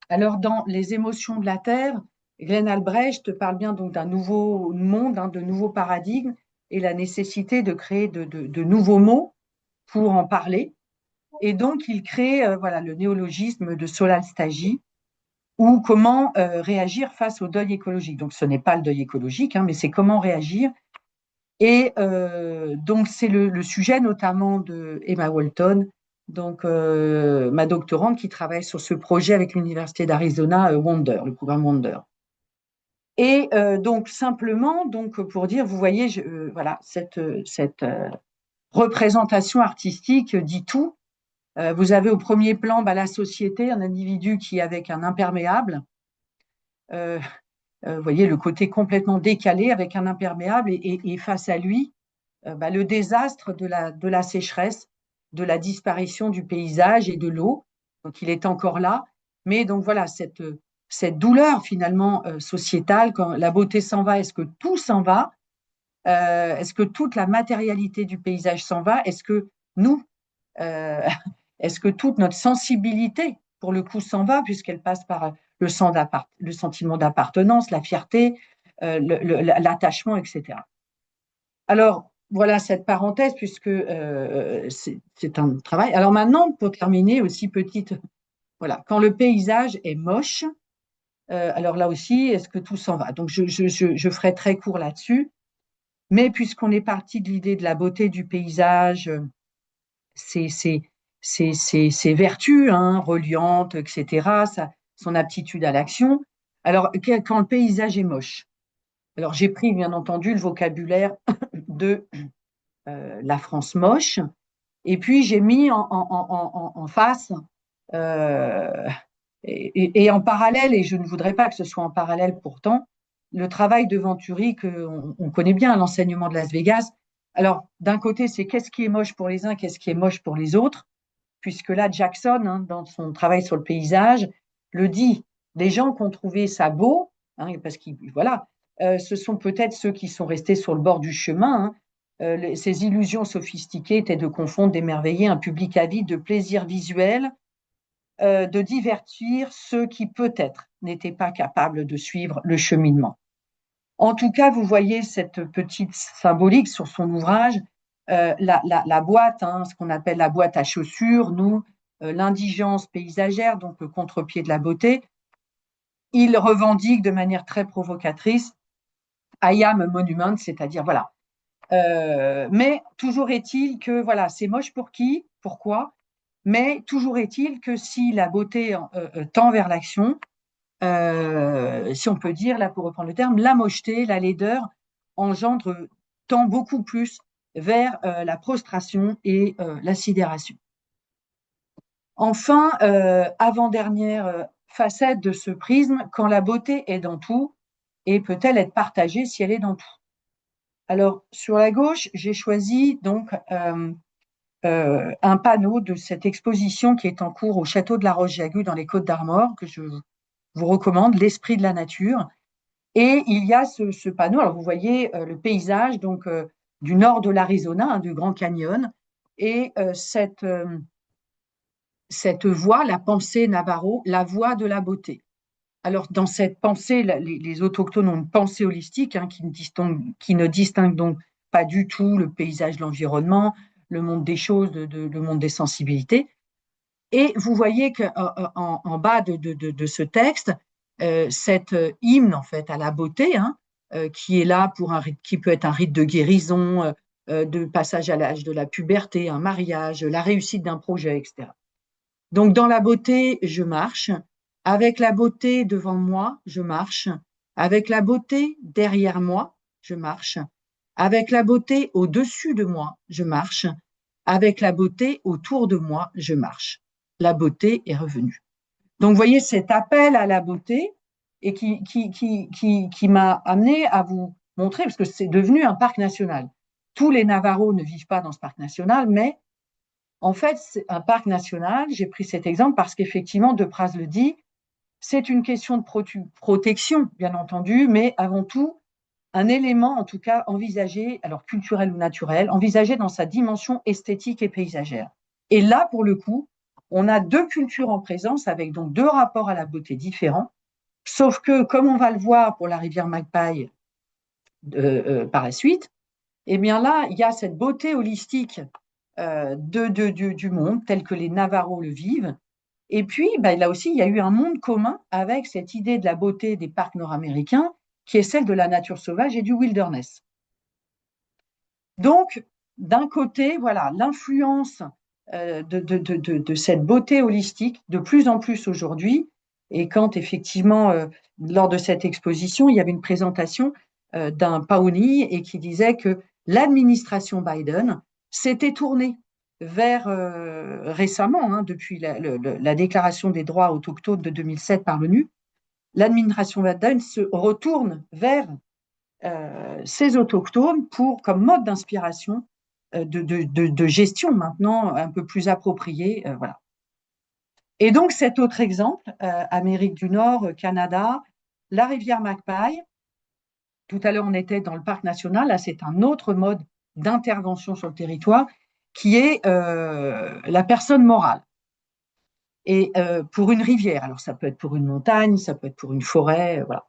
Alors, dans Les émotions de la Terre, Glenn Albrecht parle bien donc d'un nouveau monde, hein, de nouveaux paradigmes et la nécessité de créer de nouveaux mots pour en parler. Et donc, il crée voilà, le néologisme de solalstalgie ou comment réagir face au deuil écologique. Donc, ce n'est pas le deuil écologique, hein, mais c'est comment réagir. Et donc, c'est le sujet notamment de Emma Walton, donc ma doctorante qui travaille sur ce projet avec l'Université d'Arizona, Wonder, le programme Wonder. Et donc, simplement, donc, pour dire, vous voyez, voilà, cette représentation artistique dit tout. Vous avez au premier plan bah, la société, un individu qui est avec un imperméable. Vous voyez le côté complètement décalé avec un imperméable et face à lui, bah, le désastre de la sécheresse, de la disparition du paysage et de l'eau. Donc, il est encore là. Mais donc, voilà, cette douleur finalement sociétale, quand la beauté s'en va, est-ce que tout s'en va? Est-ce que toute la matérialité du paysage s'en va? Est-ce que nous, euh, est-ce que toute notre sensibilité, pour le coup, s'en va, puisqu'elle passe par le sentiment d'appartenance, la fierté, l'attachement, etc. Alors, voilà cette parenthèse, puisque c'est un travail. Alors maintenant, pour terminer, aussi petite, voilà, quand le paysage est moche, alors là aussi, est-ce que tout s'en va? Donc, je ferai très court là-dessus, mais puisqu'on est parti de l'idée de la beauté du paysage, ses, ses, ses vertus, hein, reliantes, etc., son aptitude à l'action. Alors, quand le paysage est moche, alors j'ai pris bien entendu le vocabulaire de la France moche, et puis j'ai mis en face et en parallèle, et je ne voudrais pas que ce soit en parallèle pourtant, le travail de Venturi qu'on connaît bien, l'enseignement de Las Vegas. Alors, d'un côté, c'est qu'est-ce qui est moche pour les uns, qu'est-ce qui est moche pour les autres, puisque là, Jackson, hein, dans son travail sur le paysage, le dit, les gens qui ont trouvé ça beau, hein, parce que voilà, ce sont peut-être ceux qui sont restés sur le bord du chemin. Hein. Ces illusions sophistiquées étaient de confondre, d'émerveiller un public avide de plaisir visuel, de divertir ceux qui peut-être n'étaient pas capables de suivre le cheminement. En tout cas, vous voyez cette petite symbolique sur son ouvrage, la boîte, hein, ce qu'on appelle la boîte à chaussures, nous, l'indigence paysagère, donc le contre-pied de la beauté. Il revendique de manière très provocatrice I am a monument, c'est-à-dire voilà. Mais toujours est-il que voilà, c'est moche pour qui, pourquoi, mais toujours est-il que si la beauté tend vers l'action, si on peut dire, là pour reprendre le terme, la mocheté, la laideur tend beaucoup plus vers la prostration et la sidération. Enfin, avant-dernière facette de ce prisme, quand la beauté est dans tout, et peut-elle être partagée si elle est dans tout? Alors, sur la gauche, j'ai choisi donc un panneau de cette exposition qui est en cours au château de la Roche-Jagu dans les Côtes-d'Armor, que je vous recommande, L'Esprit de la nature. Et il y a ce panneau, alors vous voyez le paysage donc du nord de l'Arizona, hein, du Grand Canyon, et cette voie, la pensée Navarro, la voie de la beauté. Alors, dans cette pensée, les autochtones ont une pensée holistique hein, qui ne distingue donc pas du tout le paysage, l'environnement, le monde des choses, le monde des sensibilités. Et vous voyez qu'en bas de ce texte, cet hymne en fait à la beauté, hein, qui est là pour un rite, qui peut être un rite de guérison, de passage à l'âge de la puberté, un mariage, la réussite d'un projet, etc. Donc, dans la beauté, je marche. Avec la beauté devant moi, je marche. Avec la beauté derrière moi, je marche. Avec la beauté au-dessus de moi, je marche. Avec la beauté autour de moi, je marche. La beauté est revenue. Donc, vous voyez cet appel à la beauté et qui m'a amené à vous montrer, parce que c'est devenu un parc national. Tous les Navarros ne vivent pas dans ce parc national, mais en fait, c'est un parc national. J'ai pris cet exemple parce qu'effectivement, Depraz le dit, c'est une question de protection, bien entendu, mais avant tout, un élément, en tout cas, envisagé, alors culturel ou naturel, envisagé dans sa dimension esthétique et paysagère. Et là, pour le coup, on a deux cultures en présence avec donc deux rapports à la beauté différents, sauf que, comme on va le voir pour la rivière Magpie par la suite, eh bien là, il y a cette beauté holistique du monde tel que les Navarros le vivent. Et puis, là aussi, il y a eu un monde commun avec cette idée de la beauté des parcs nord-américains, qui est celle de la nature sauvage et du wilderness. Donc, d'un côté, voilà, l'influence de cette beauté holistique, de plus en plus aujourd'hui, et quand effectivement, lors de cette exposition, il y avait une présentation d'un Paoni et qui disait que l'administration Biden s'était tournée vers récemment, hein, depuis la Déclaration des droits autochtones de 2007 par l'ONU, l'administration Biden se retourne vers ces autochtones comme mode d'inspiration de gestion maintenant un peu plus appropriée. Voilà. Et donc cet autre exemple, Amérique du Nord, Canada, la rivière Magpie. Tout à l'heure, on était dans le parc national. Là, c'est un autre mode d'intervention sur le territoire qui est la personne morale. Et pour une rivière, alors ça peut être pour une montagne, ça peut être pour une forêt, voilà.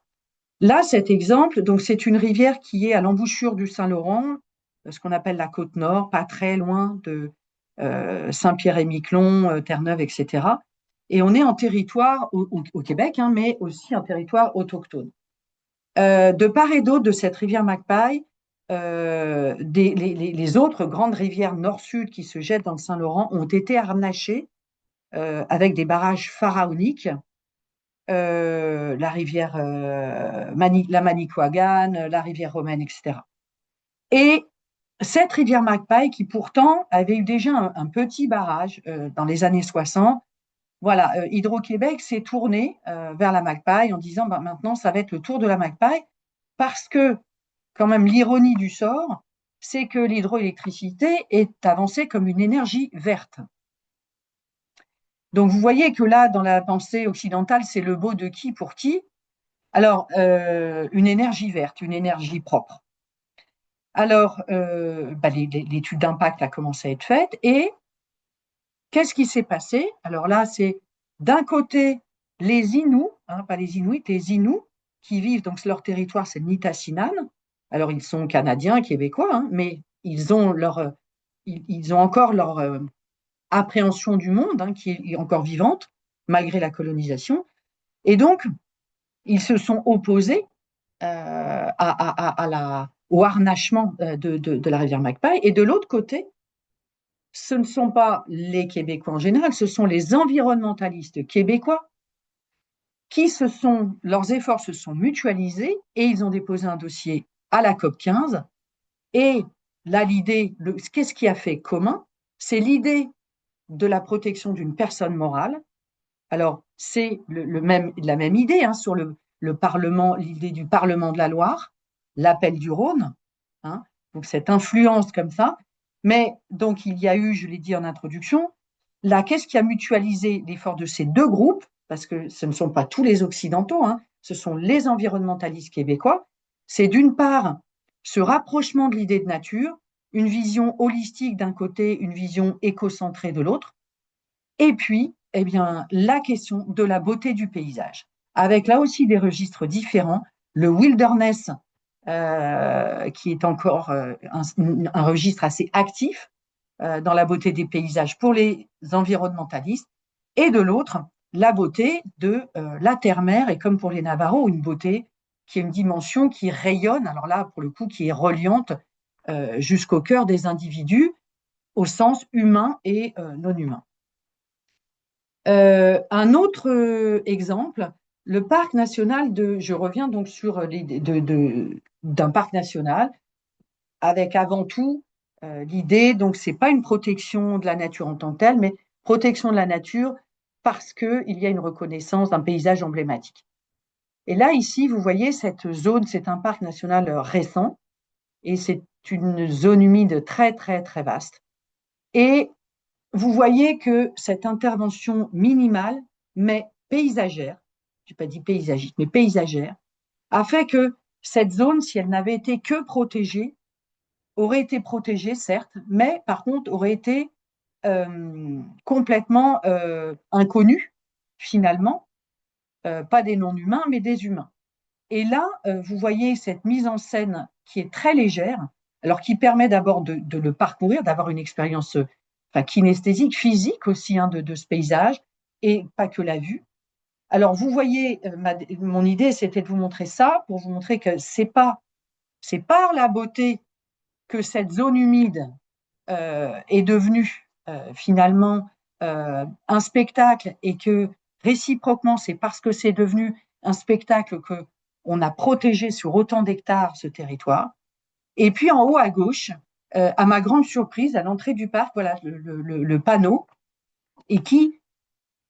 Là, cet exemple, donc c'est une rivière qui est à l'embouchure du Saint-Laurent, ce qu'on appelle la côte nord, pas très loin de Saint-Pierre-et-Miquelon, Terre-Neuve, etc. Et on est en territoire au Québec, hein, mais aussi en territoire autochtone. De part et d'autre de cette rivière Magpie, les autres grandes rivières nord-sud qui se jettent dans le Saint-Laurent ont été harnachées avec des barrages pharaoniques. La rivière la Manicouagan, la rivière romaine, etc. Et cette rivière Magpie, qui pourtant avait eu déjà un petit barrage dans les années 60, voilà, Hydro-Québec s'est tourné vers la Magpie en disant maintenant ça va être le tour de la Magpie, parce que quand même l'ironie du sort, c'est que l'hydroélectricité est avancée comme une énergie verte. Donc vous voyez que là, dans la pensée occidentale, c'est le beau de qui pour qui. Alors, une énergie verte, une énergie propre. Alors, l'étude d'impact a commencé à être faite et qu'est-ce qui s'est passé? Alors là, c'est d'un côté les Inuits, hein, pas les Inuits, les Inuits qui vivent, donc leur territoire, c'est le Nitassinan. Alors, ils sont canadiens, québécois, hein, mais ils ont encore leur appréhension du monde, hein, qui est encore vivante, malgré la colonisation. Et donc, ils se sont opposés au harnachement de la rivière Magpie. Et de l'autre côté, ce ne sont pas les Québécois en général, ce sont les environnementalistes québécois leurs efforts se sont mutualisés et ils ont déposé un dossier à la COP 15. Et là, qu'est-ce qui a fait commun? C'est l'idée de la protection d'une personne morale. Alors, c'est la même idée hein, sur le Parlement, l'idée du Parlement de la Loire, l'appel du Rhône, hein, donc cette influence comme ça. Mais donc, il y a eu, je l'ai dit en introduction, là, qu'est-ce qui a mutualisé l'effort de ces deux groupes? Parce que ce ne sont pas tous les Occidentaux, hein, ce sont les environnementalistes québécois. C'est d'une part ce rapprochement de l'idée de nature, une vision holistique d'un côté, une vision écocentrée de l'autre, et puis, eh bien, la question de la beauté du paysage, avec là aussi des registres différents. Le wilderness, qui est encore un registre assez actif dans la beauté des paysages pour les environnementalistes, et de l'autre, la beauté de la terre-mer, et comme pour les Navarros, une beauté qui est une dimension qui rayonne, alors là, pour le coup, qui est reliante jusqu'au cœur des individus, au sens humain et non humain. Un autre exemple, le parc national je reviens donc sur l'idée d'un parc national avec avant tout l'idée, donc c'est pas une protection de la nature en tant que telle, mais protection de la nature parce qu'il y a une reconnaissance d'un paysage emblématique. Et là, ici, vous voyez cette zone, c'est un parc national récent et c'est une zone humide très, très, très vaste. Et vous voyez que cette intervention minimale, mais paysagère, je n'ai pas dit paysagiste, mais paysagère, a fait que cette zone, si elle n'avait été que protégée, aurait été protégée, certes, mais par contre aurait été complètement inconnue, finalement, pas des non-humains, mais des humains. Et là, vous voyez cette mise en scène qui est très légère, alors qui permet d'abord de le parcourir, d'avoir une expérience kinesthésique, physique aussi hein, de ce paysage, et pas que la vue. Alors, vous voyez, mon idée, c'était de vous montrer ça, pour vous montrer que c'est par la beauté que cette zone humide est devenue finalement un spectacle, et que réciproquement, c'est parce que c'est devenu un spectacle que on a protégé sur autant d'hectares ce territoire. Et puis en haut à gauche, à ma grande surprise, à l'entrée du parc, voilà le panneau, et qui,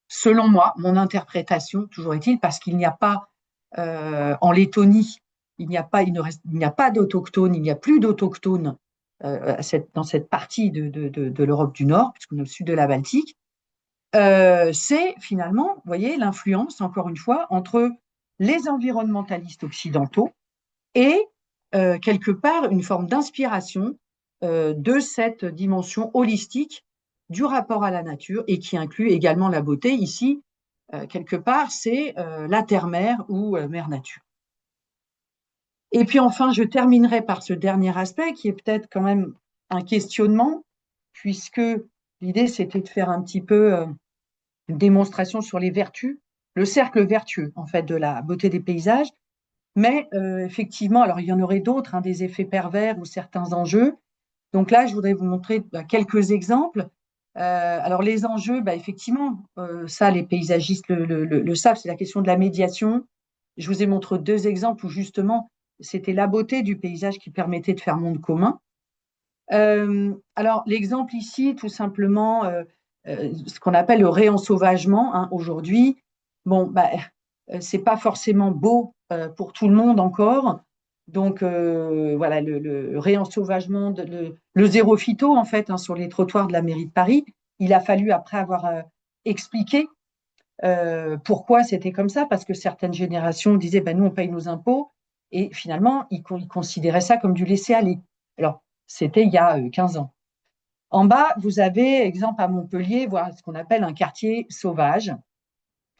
selon moi, mon interprétation, toujours est-il, parce qu'il n'y a pas en Lettonie, il n'y a pas d'autochtones, il n'y a plus d'autochtones dans cette partie de l'Europe du Nord, puisqu'on est au sud de la Baltique, c'est finalement, vous voyez, l'influence, encore une fois, entre les environnementalistes occidentaux et quelque part une forme d'inspiration de cette dimension holistique du rapport à la nature, et qui inclut également la beauté. Ici, quelque part, c'est la terre-mer ou mer-nature. Et puis enfin, je terminerai par ce dernier aspect qui est peut-être quand même un questionnement, puisque l'idée, c'était de faire un petit peu une démonstration sur les vertus, le cercle vertueux, en fait, de la beauté des paysages. Mais effectivement, alors il y en aurait d'autres, hein, des effets pervers ou certains enjeux. Donc là, je voudrais vous montrer quelques exemples. Alors les enjeux, effectivement, ça, les paysagistes le savent, c'est la question de la médiation. Je vous ai montré deux exemples où justement, c'était la beauté du paysage qui permettait de faire monde commun. Alors l'exemple ici, tout simplement, ce qu'on appelle le réensauvagement hein, aujourd'hui. Bon, c'est pas forcément beau pour tout le monde encore. Donc voilà, le réensauvagement, le zéro phyto en fait hein, sur les trottoirs de la mairie de Paris. Il a fallu après avoir expliqué pourquoi c'était comme ça, parce que certaines générations disaient nous on paye nos impôts, et finalement ils considéraient ça comme du laisser-aller. Alors c'était il y a 15 ans. En bas, vous avez, exemple à Montpellier, voilà ce qu'on appelle un quartier sauvage.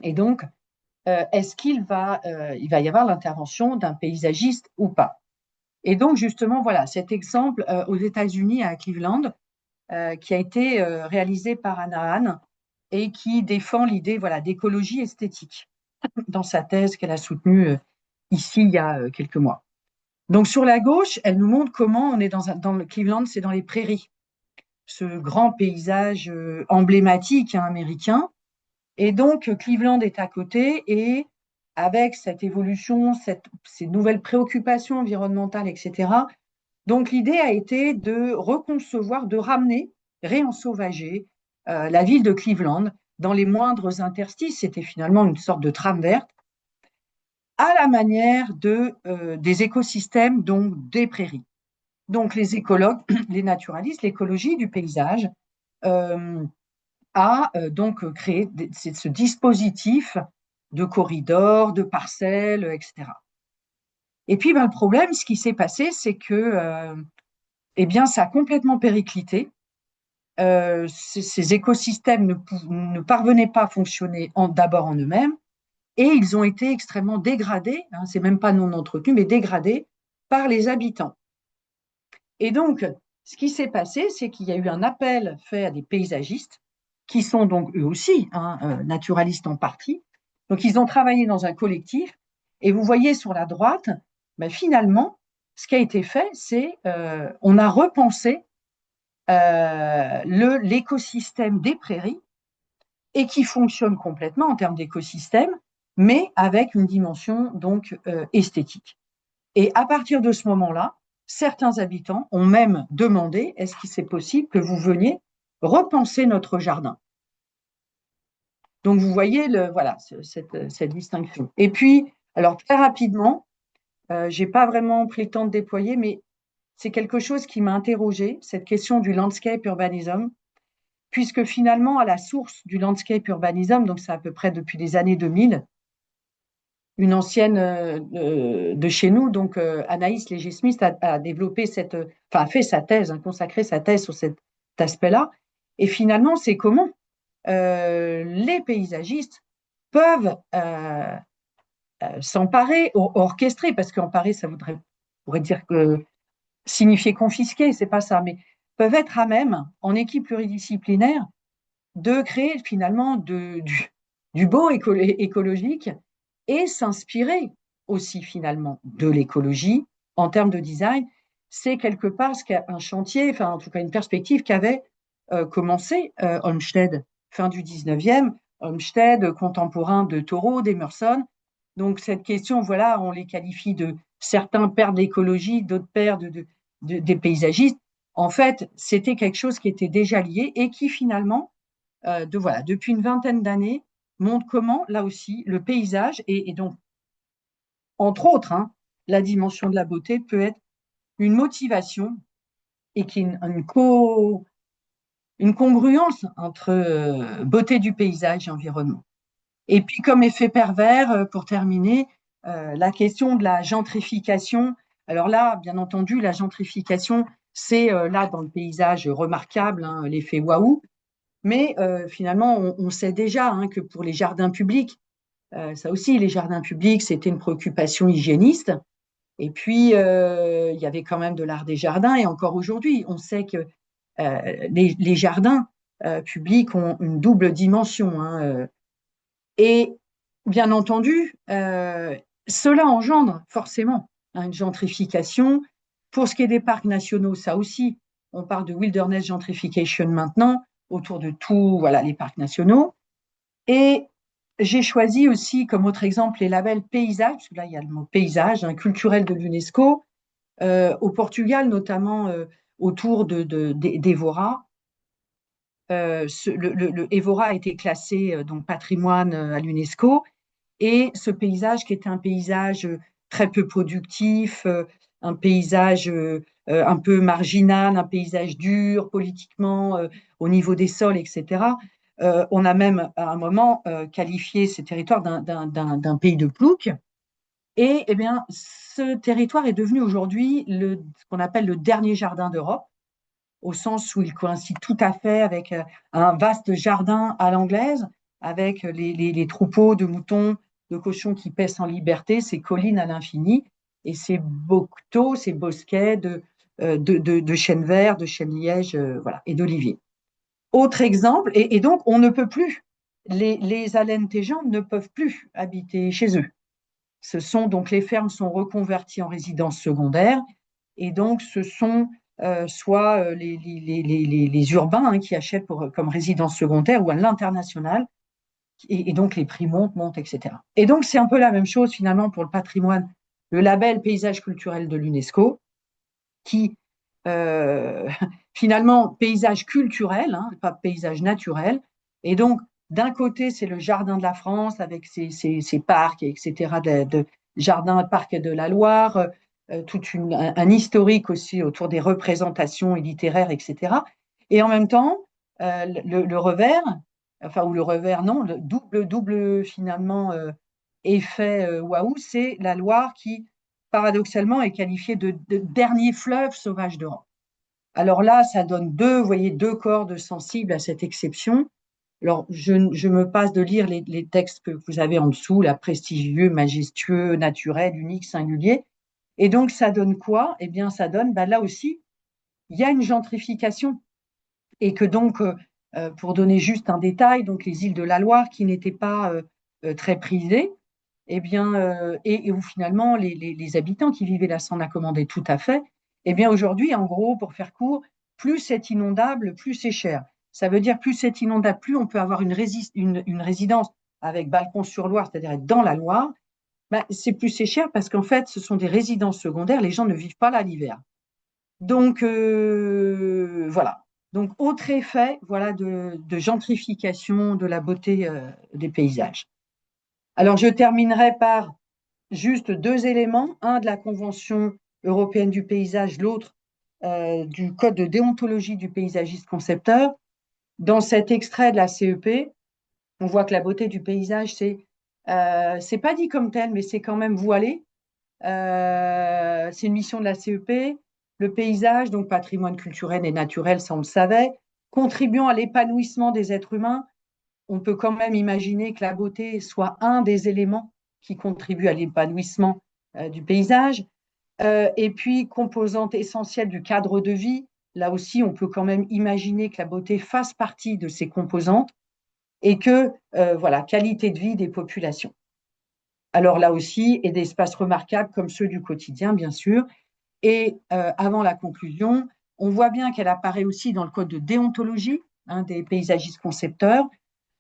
Et donc, est-ce il va y avoir l'intervention d'un paysagiste ou pas? Et donc, justement, voilà, cet exemple aux États-Unis, à Cleveland, qui a été réalisé par Anna Hahn et qui défend l'idée voilà, d'écologie esthétique dans sa thèse qu'elle a soutenue ici il y a quelques mois. Donc, sur la gauche, elle nous montre comment on est dans le Cleveland, c'est dans les prairies, ce grand paysage emblématique hein, américain. Et donc, Cleveland est à côté, et avec cette évolution, ces nouvelles préoccupations environnementales, etc. Donc l'idée a été de reconcevoir, de ramener, réensauvager la ville de Cleveland dans les moindres interstices. C'était finalement une sorte de trame verte à la manière des écosystèmes, donc des prairies. Donc les écologues, les naturalistes, l'écologie du paysage a donc créé ce dispositif de corridors, de parcelles, etc. Et puis ben, le problème, ce qui s'est passé, c'est que eh bien, ça a complètement périclité. Ces écosystèmes ne parvenaient pas à fonctionner d'abord en eux-mêmes, et ils ont été extrêmement dégradés, hein, c'est même pas non entretenus, mais dégradés par les habitants. Et donc, ce qui s'est passé, c'est qu'il y a eu un appel fait à des paysagistes, qui sont donc eux aussi hein, naturalistes en partie. Donc, ils ont travaillé dans un collectif, et vous voyez sur la droite, ben, finalement, ce qui a été fait, c'est on a repensé l'écosystème des prairies et qui fonctionne complètement en termes d'écosystème, mais avec une dimension donc esthétique. Et à partir de ce moment-là, certains habitants ont même demandé est-ce que c'est possible que vous veniez repenser notre jardin. Donc vous voyez voilà, cette distinction. Et puis, alors très rapidement, je n'ai pas vraiment pris le temps de déployer, mais c'est quelque chose qui m'a interrogée, cette question du landscape urbanism, puisque finalement, à la source du landscape urbanism, donc c'est à peu près depuis les années 2000, une ancienne de chez nous, donc Anaïs Léger-Smith, a développé a fait sa thèse, hein, consacré sa thèse sur cet aspect-là. Et finalement, c'est comment les paysagistes peuvent s'emparer, orchestrer, parce qu'emparer, ça pourrait dire que signifier confisquer, c'est pas ça, mais peuvent être à même, en équipe pluridisciplinaire, de créer finalement du beau écologique et s'inspirer aussi finalement de l'écologie en termes de design. C'est quelque part un chantier, enfin en tout cas une perspective qu'avait commencé Olmsted, fin du 19e, Olmsted, contemporain de Thoreau, d'Emerson. Donc cette question, voilà, on les qualifie de certains pères de l'écologie, d'autres pères des paysagistes. En fait, c'était quelque chose qui était déjà lié et qui finalement voilà, depuis une vingtaine d'années, montre comment, là aussi, le paysage, et donc, entre autres, hein, la dimension de la beauté peut être une motivation et qui est une congruence entre beauté du paysage et environnement. Et puis, comme effet pervers, pour terminer, la question de la gentrification. Alors là, bien entendu, la gentrification, c'est là dans le paysage remarquable, hein, l'effet waouh. Mais finalement, on sait déjà hein, que pour les jardins publics, ça aussi, les jardins publics, c'était une préoccupation hygiéniste. Et puis, il y avait quand même de l'art des jardins. Et encore aujourd'hui, on sait que les jardins publics ont une double dimension. Hein, et bien entendu, cela engendre forcément hein, une gentrification. Pour ce qui est des parcs nationaux, ça aussi, on parle de wilderness gentrification maintenant, autour de tout, voilà, les parcs nationaux. Et j'ai choisi aussi comme autre exemple les labels paysage, parce que là, il y a le mot paysage, hein, culturel de l'UNESCO, au Portugal, notamment autour d'Evora. Le Évora a été classé donc patrimoine à l'UNESCO et ce paysage qui était un paysage très peu productif, un paysage un peu marginal, un paysage dur politiquement au niveau des sols, etc. On a même à un moment qualifié ces territoires d'un pays de plouc. Et eh bien, ce territoire est devenu aujourd'hui ce qu'on appelle le dernier jardin d'Europe, au sens où il coïncide tout à fait avec un vaste jardin à l'anglaise, avec les troupeaux de moutons, de cochons qui paissent en liberté, ces collines à l'infini, et ces bocteaux, ces bosquets de chênes verts, de chênes lièges, voilà, et d'oliviers. Autre exemple, et donc on ne peut plus, les Alentejans ne peuvent plus habiter chez eux. Donc les fermes sont reconverties en résidences secondaires, et donc ce sont soit les urbains hein, qui achètent comme résidence secondaire ou à l'international et donc les prix montent, etc. Et donc c'est un peu la même chose finalement pour le patrimoine, le label paysage culturel de l'UNESCO, qui euh, finalement paysage culturel, hein, pas paysage naturel. Et donc d'un côté c'est le jardin de la France avec ses parcs, etc., jardin parc de la Loire, tout un historique aussi autour des représentations littéraires, etc. Et en même temps, le revers, enfin, ou le revers, non, le double finalement effet waouh, c'est la Loire qui, paradoxalement, est qualifiée de dernier fleuve sauvage d'Europe. Alors là, ça donne vous voyez, deux cordes sensibles à cette exception. Alors, je me passe de lire les textes que vous avez en dessous, la prestigieux, majestueux, naturel, unique, singulier. Et donc, ça donne quoi? Eh bien, ça donne, là aussi, il y a une gentrification. Et que donc, pour donner juste un détail, donc les îles de la Loire qui n'étaient pas très prisées, eh bien, et où finalement les habitants qui vivaient là s'en accommandaient tout à fait, eh bien aujourd'hui, en gros, pour faire court, plus c'est inondable, plus c'est cher. Ça veut dire plus c'est inondable, plus on peut avoir une résidence avec balcon sur Loire, c'est-à-dire être dans la Loire, c'est plus c'est cher parce qu'en fait, ce sont des résidences secondaires, les gens ne vivent pas là l'hiver. Donc, voilà. Donc, autre effet, voilà, de gentrification de la beauté des paysages. Alors, je terminerai par juste deux éléments, un de la Convention européenne du paysage, l'autre du Code de déontologie du paysagiste concepteur. Dans cet extrait de la CEP, on voit que la beauté du paysage, c'est pas dit comme tel, mais c'est quand même voilé. C'est une mission de la CEP. Le paysage, donc patrimoine culturel et naturel, ça on le savait, contribuant à l'épanouissement des êtres humains, on peut quand même imaginer que la beauté soit un des éléments qui contribuent à l'épanouissement du paysage. Et puis, composante essentielle du cadre de vie, là aussi, on peut quand même imaginer que la beauté fasse partie de ces composantes et que, voilà, qualité de vie des populations. Alors là aussi, et d'espaces remarquables comme ceux du quotidien, bien sûr. Et avant la conclusion, on voit bien qu'elle apparaît aussi dans le code de déontologie des paysagistes concepteurs,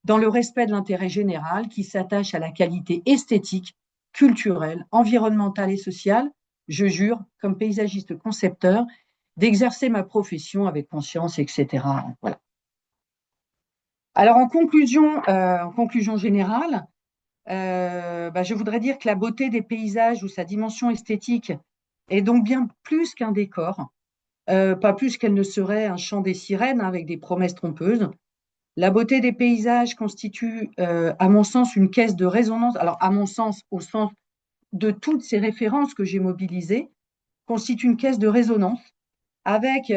dans le respect de l'intérêt général qui s'attache à la qualité esthétique, culturelle, environnementale et sociale. Je jure, comme paysagiste concepteur, d'exercer ma profession avec conscience, etc. Voilà. Alors en conclusion générale, je voudrais dire que la beauté des paysages ou sa dimension esthétique est donc bien plus qu'un décor, pas plus qu'elle ne serait un chant des sirènes avec des promesses trompeuses. La beauté des paysages constitue, à mon sens, une caisse de résonance. Alors, à mon sens, au sens de toutes ces références que j'ai mobilisées, constitue une caisse de résonance avec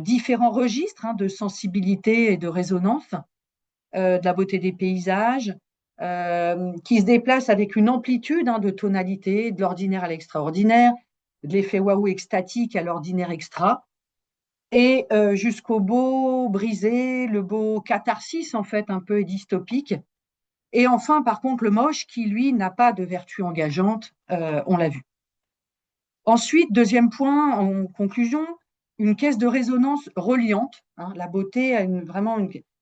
différents registres de sensibilité et de résonance de la beauté des paysages, qui se déplacent avec une amplitude de tonalité, de l'ordinaire à l'extraordinaire, de l'effet waouh extatique à l'ordinaire extra, et jusqu'au beau brisé, le beau catharsis en fait un peu dystopique. Et enfin, par contre, le moche qui, lui, n'a pas de vertu engageante, on l'a vu. Ensuite, deuxième point, en conclusion, une caisse de résonance reliante. La beauté a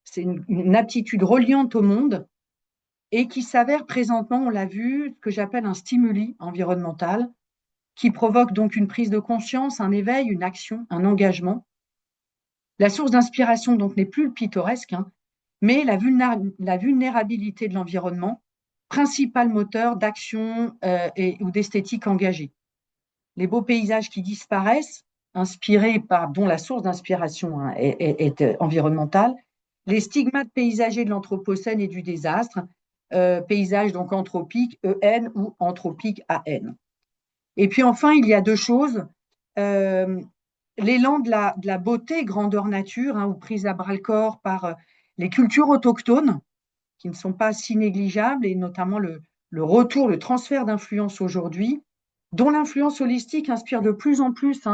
c'est une aptitude reliante au monde et qui s'avère présentement, on l'a vu, ce que j'appelle un stimuli environnemental, qui provoque donc une prise de conscience, un éveil, une action, un engagement. La source d'inspiration donc n'est plus le pittoresque, mais la vulnérabilité de l'environnement, principal moteur d'action ou d'esthétique engagée. Les beaux paysages qui disparaissent, inspirés par, dont la source d'inspiration est environnementale, les stigmates paysagers de l'anthropocène et du désastre, paysage donc anthropique EN ou anthropique AN. Et puis enfin, il y a deux choses. L'élan de la beauté grandeur nature, ou prise à bras le corps par les cultures autochtones, qui ne sont pas si négligeables, et notamment le retour, le transfert d'influence aujourd'hui, dont l'influence holistique inspire de plus en plus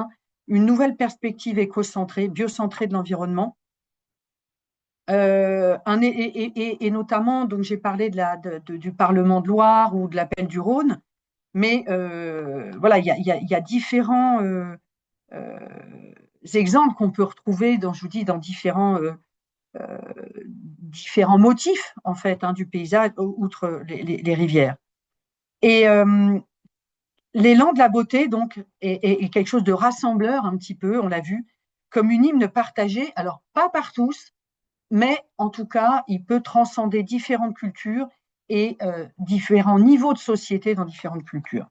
une nouvelle perspective éco-centrée, biocentrée de l'environnement. Et notamment, donc j'ai parlé du Parlement de Loire ou de l'appel du Rhône, mais voilà, il y a différents exemples qu'on peut retrouver, je vous dis, dans différents différents motifs, en fait, du paysage, outre les rivières. Et l'élan de la beauté, donc, est quelque chose de rassembleur un petit peu, on l'a vu, comme une hymne partagée, alors pas par tous, mais en tout cas, il peut transcender différentes cultures et différents niveaux de société dans différentes cultures.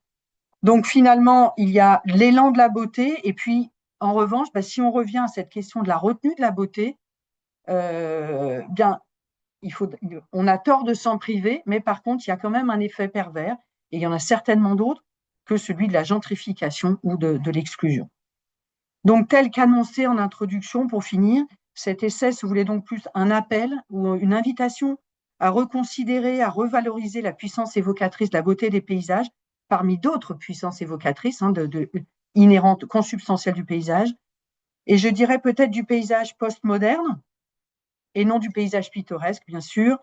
Donc finalement, il y a l'élan de la beauté, et puis en revanche, si on revient à cette question de la retenue de la beauté, bien, on a tort de s'en priver, mais par contre, il y a quand même un effet pervers, et il y en a certainement d'autres, que celui de la gentrification ou de l'exclusion. Donc, tel qu'annoncé en introduction, pour finir, cet essai se voulait donc plus un appel ou une invitation à reconsidérer, à revaloriser la puissance évocatrice de la beauté des paysages, parmi d'autres puissances évocatrices inhérentes, consubstantielles du paysage, et je dirais peut-être du paysage postmoderne, et non du paysage pittoresque, bien sûr.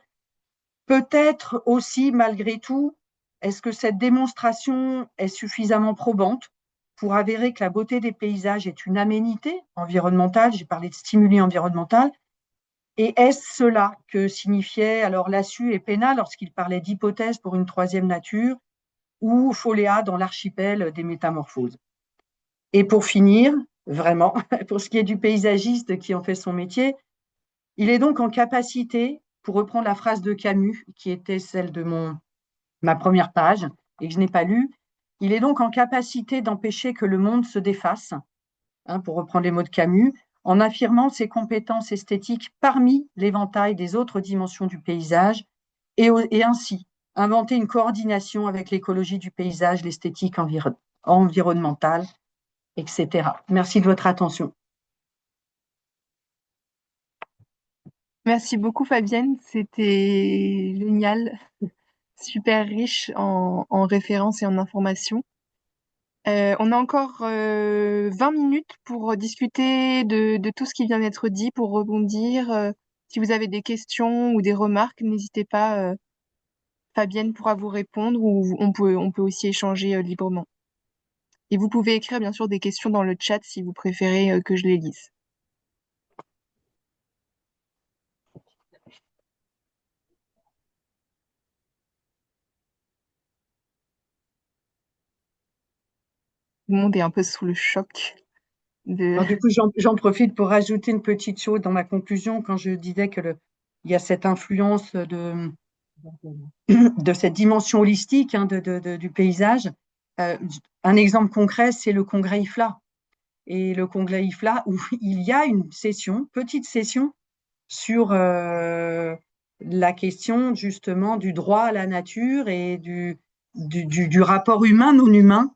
Peut-être aussi, malgré tout, est-ce que cette démonstration est suffisamment probante pour avérer que la beauté des paysages est une aménité environnementale? J'ai parlé de stimuli environnemental. Et est-ce cela que signifiait alors Lassus et Pénat lorsqu'ils parlaient d'hypothèse pour une troisième nature, ou Foléa dans l'archipel des métamorphoses? Et pour finir, vraiment, pour ce qui est du paysagiste qui en fait son métier, il est donc en capacité, pour reprendre la phrase de Camus, qui était celle de ma première page et que je n'ai pas lue, il est donc en capacité d'empêcher que le monde se défasse, pour reprendre les mots de Camus, en affirmant ses compétences esthétiques parmi l'éventail des autres dimensions du paysage et ainsi inventer une coordination avec l'écologie du paysage, l'esthétique environnementale, etc. Merci de votre attention. Merci beaucoup Fabienne, c'était génial, super riche en références et en informations. On a encore 20 minutes pour discuter de tout ce qui vient d'être dit, pour rebondir. Si vous avez des questions ou des remarques, n'hésitez pas, Fabienne pourra vous répondre ou on peut aussi échanger librement. Et vous pouvez écrire bien sûr des questions dans le chat si vous préférez que je les lise. Tout le monde est un peu sous le choc de... Alors, du coup, j'en profite pour rajouter une petite chose dans ma conclusion quand je disais il y a cette influence de cette dimension holistique du paysage. Un exemple concret, c'est le congrès IFLA. Et le congrès IFLA, où il y a une petite session, sur la question justement du droit à la nature et du rapport humain-non humain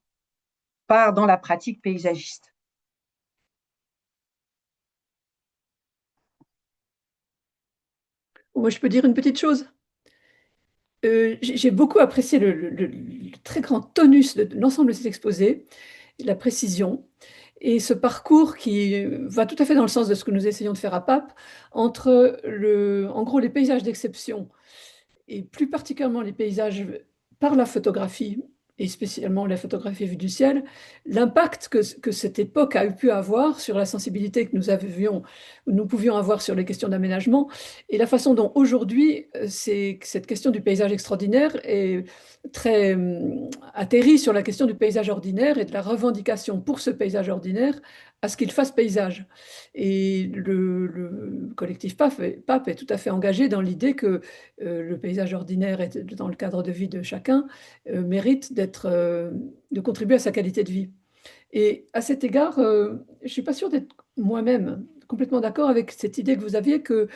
dans la pratique paysagiste. Moi, je peux dire une petite chose. J'ai beaucoup apprécié le très grand tonus de l'ensemble de cet exposé, la précision et ce parcours qui va tout à fait dans le sens de ce que nous essayons de faire à PAP, entre en gros les paysages d'exception et plus particulièrement les paysages par la photographie, et spécialement la photographie vue du ciel, l'impact que cette époque a pu avoir sur la sensibilité que nous pouvions avoir sur les questions d'aménagement, et la façon dont aujourd'hui, cette question du paysage extraordinaire est très atterrie sur la question du paysage ordinaire et de la revendication pour ce paysage ordinaire à ce qu'il fasse paysage. Et le collectif PAP est tout à fait engagé dans l'idée que le paysage ordinaire, dans le cadre de vie de chacun, mérite de contribuer à sa qualité de vie. Et à cet égard, je ne suis pas sûre d'être moi-même complètement d'accord avec cette idée que vous aviez que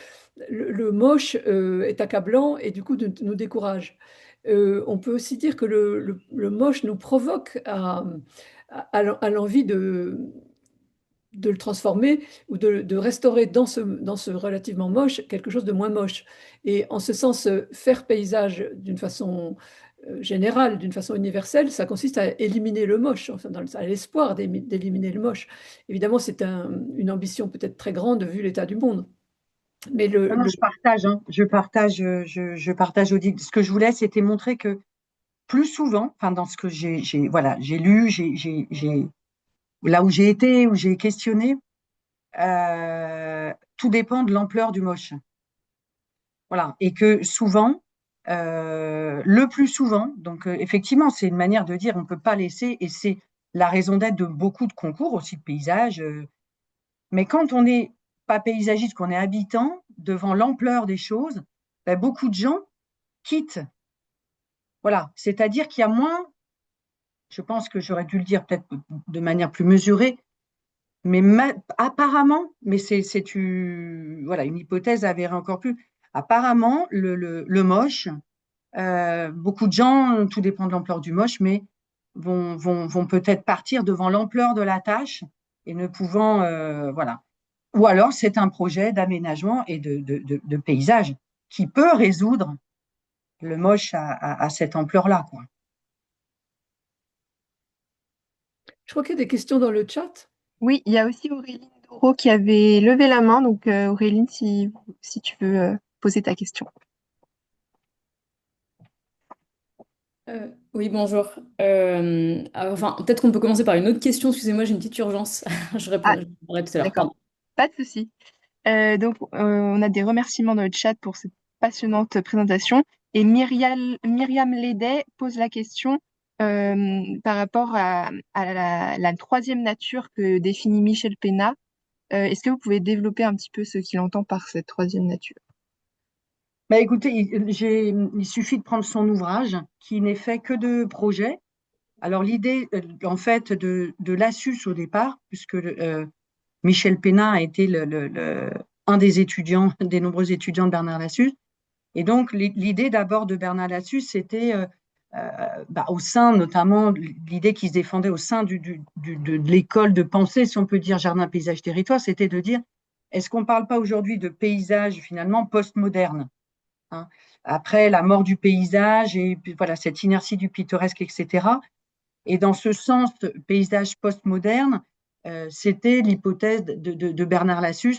le moche est accablant et du coup nous décourage. On peut aussi dire que le moche nous provoque à l'envie de le transformer ou de restaurer dans ce relativement moche quelque chose de moins moche. Et en ce sens, faire paysage d'une façon générale, d'une façon universelle, ça consiste à éliminer le moche, enfin, à l'espoir d'éliminer le moche. Évidemment, c'est une ambition peut-être très grande vu l'état du monde. Mais Non, je partage, je partage Odile. Ce que je voulais, c'était montrer que plus souvent, enfin, dans ce que j'ai lu, là où j'ai été, où j'ai questionné, tout dépend de l'ampleur du moche. Voilà. Et que souvent, le plus souvent, donc effectivement, c'est une manière de dire on ne peut pas laisser, et c'est la raison d'être de beaucoup de concours aussi de paysage. Mais quand on n'est pas paysagiste, qu'on est habitant, devant l'ampleur des choses, ben, beaucoup de gens quittent. Voilà. C'est-à-dire qu'il y a moins, je pense que j'aurais dû le dire peut-être de manière plus mesurée, mais apparemment, mais voilà, une hypothèse avérée encore plus. Apparemment, le moche, beaucoup de gens, tout dépend de l'ampleur du moche, mais vont peut-être partir devant l'ampleur de la tâche et ne pouvant, voilà. Ou alors, c'est un projet d'aménagement et de paysage qui peut résoudre le moche à cette ampleur-là, quoi. Je crois qu'il y a des questions dans le chat. Oui, il y a aussi Auréline Doro qui avait levé la main. Donc, Auréline, si tu veux poser ta question. Oui, bonjour. Enfin, peut-être qu'on peut commencer par une autre question. Excusez-moi, j'ai une petite urgence. Ah, Je répondrai tout à l'heure. d'accord. Pardon. Pas de souci. Donc, on a des remerciements dans le chat pour cette passionnante présentation. Et Myriam Lédet pose la question par rapport à la troisième nature que définit Michel Pénat. Est-ce que vous pouvez développer un petit peu ce qu'il entend par cette troisième nature? Bah, écoutez, il suffit de prendre son ouvrage qui n'est fait que de projets. Alors l'idée, en fait, de l'Assus au départ, puisque Michel Pénin a été un des étudiants, des nombreux étudiants de Bernard Lassus. Et donc l'idée d'abord de Bernard Lassus, c'était au sein notamment, l'idée qui se défendait au sein de l'école de pensée, si on peut dire Jardin, Paysage, Territoire, c'était de dire, est-ce qu'on ne parle pas aujourd'hui de paysage finalement postmoderne, hein, après la mort du paysage et puis, voilà, cette inertie du pittoresque, etc. Et dans ce sens, paysage postmoderne, c'était l'hypothèse de Bernard Lassus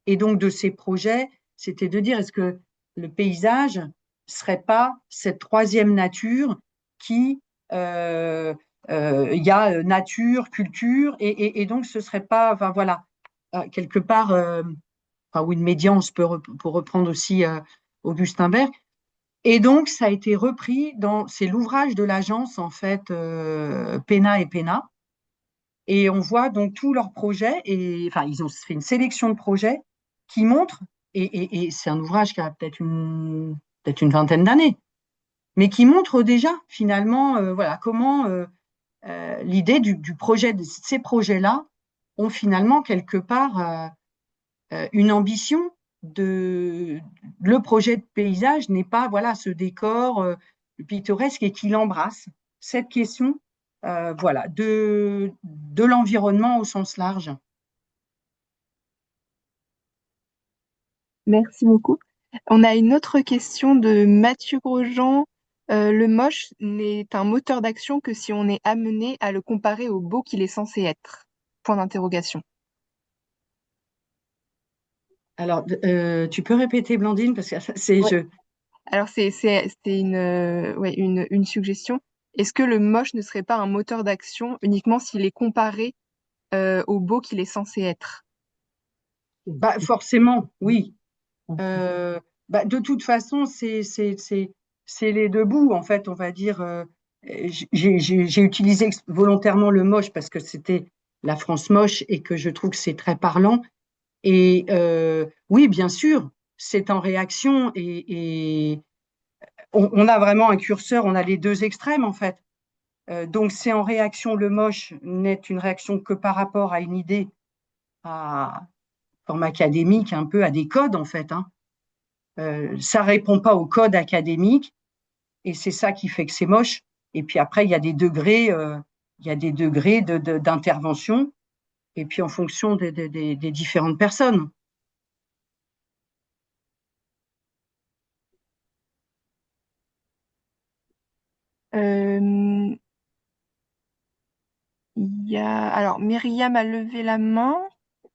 et donc de ses projets, c'était de dire est-ce que le paysage serait pas cette troisième nature qui, il y a nature, culture, et donc ce serait pas, enfin voilà, quelque part, enfin, ou une médiance pour reprendre aussi Augustin Berg, et donc, ça a été repris c'est l'ouvrage de l'agence, en fait, Pena et Pena. Et on voit donc tous leurs projets, et enfin, ils ont fait une sélection de projets qui montrent, et c'est un ouvrage qui a peut-être une vingtaine d'années, mais qui montre déjà, finalement, voilà, comment l'idée du projet, de ces projets-là, ont finalement quelque part une ambition de le projet de paysage n'est pas voilà ce décor pittoresque, et qu'il embrasse cette question voilà de l'environnement au sens large. Merci beaucoup. On a une autre question de Mathieu Grosjean. Le moche n'est un moteur d'action que si on est amené à le comparer au beau qu'il est censé être. Point d'interrogation. Alors tu peux répéter, Blandine, parce que c'est Ouais. je Alors c'est une suggestion. Est-ce que le moche ne serait pas un moteur d'action uniquement s'il est comparé au beau qu'il est censé être? bah, forcément oui. Bah, de toute façon c'est les deux bouts, en fait, on va dire. J'ai utilisé volontairement le moche parce que c'était la France moche et que je trouve que c'est très parlant. Et oui, bien sûr, c'est en réaction, et on a vraiment un curseur, on a les deux extrêmes, en fait. Donc c'est en réaction, le moche n'est une réaction que par rapport à une idée, à forme académique, un peu à des codes, en fait, hein. Ça répond pas au code académique, et c'est ça qui fait que c'est moche. Et puis après, il y a des degrés d'intervention, et puis en fonction des différentes personnes. Euh, alors Myriam a levé la main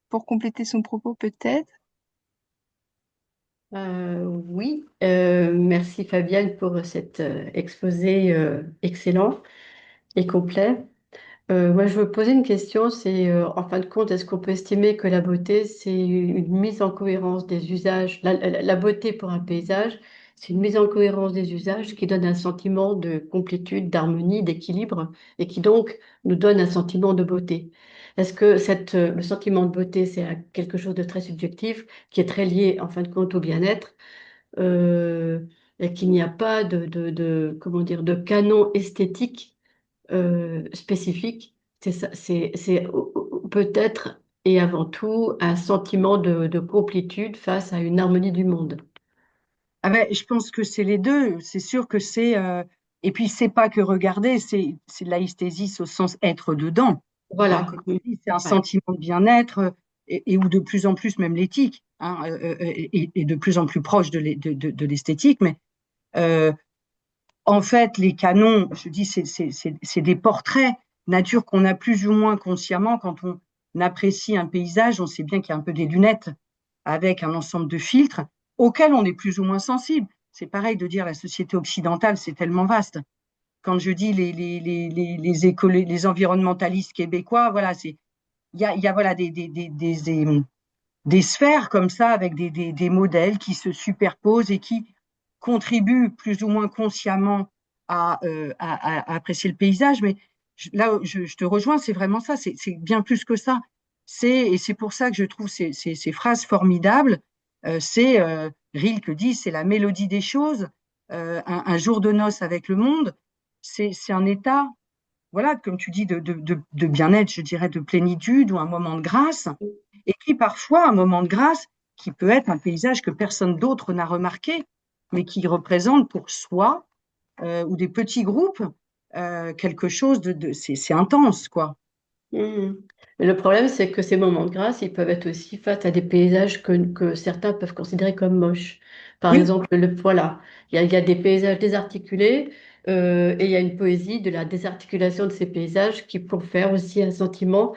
pour compléter son propos peut-être. Oui, merci Fabienne pour cet exposé excellent et complet. Moi, je veux poser une question, c'est en fin de compte, est-ce qu'on peut estimer que la beauté, c'est une mise en cohérence des usages, la beauté pour un paysage, c'est une mise en cohérence des usages qui donne un sentiment de complétude, d'harmonie, d'équilibre, et qui donc nous donne un sentiment de beauté. Est-ce que le sentiment de beauté, c'est quelque chose de très subjectif, qui est très lié en fin de compte au bien-être, euh, et qu'il n'y a pas comment dire, de canon esthétique spécifique, c'est peut-être et avant tout un sentiment de complétude face à une harmonie du monde. Ah ben, je pense que c'est les deux. C'est sûr que c'est. Et puis, c'est pas que regarder, c'est de l'aesthésis au sens être dedans. Hein, Voilà. comme on dit, c'est un Ouais. sentiment de bien-être et où de plus en plus, même l'éthique, hein, est de plus en plus proche de l'esthétique. Mais euh, en fait, les canons, je dis, c'est des portraits nature qu'on a plus ou moins consciemment quand on apprécie un paysage. On sait bien qu'il y a un peu des lunettes avec un ensemble de filtres auxquels on est plus ou moins sensible. C'est pareil de dire la société occidentale, c'est tellement vaste. Quand je dis les environnementalistes québécois, voilà, il y a voilà, des sphères comme ça avec des modèles qui se superposent et qui contribuent plus ou moins consciemment à apprécier le paysage. Mais là, je te rejoins, c'est vraiment ça, c'est bien plus que ça. Et c'est pour ça que je trouve ces phrases formidables. Rilke dit, c'est la mélodie des choses, un jour de noces avec le monde. C'est un état, voilà, comme tu dis, de bien-être, je dirais, de plénitude ou un moment de grâce, et qui parfois, un moment de grâce, qui peut être un paysage que personne d'autre n'a remarqué, mais qui représente pour soi ou des petits groupes quelque chose c'est intense, quoi. Mhm. Mais le problème, c'est que ces moments de grâce, ils peuvent être aussi face à des paysages que certains peuvent considérer comme moches. Par Oui, exemple, voilà, il y a des paysages désarticulés et il y a une poésie de la désarticulation de ces paysages qui confère aussi un sentiment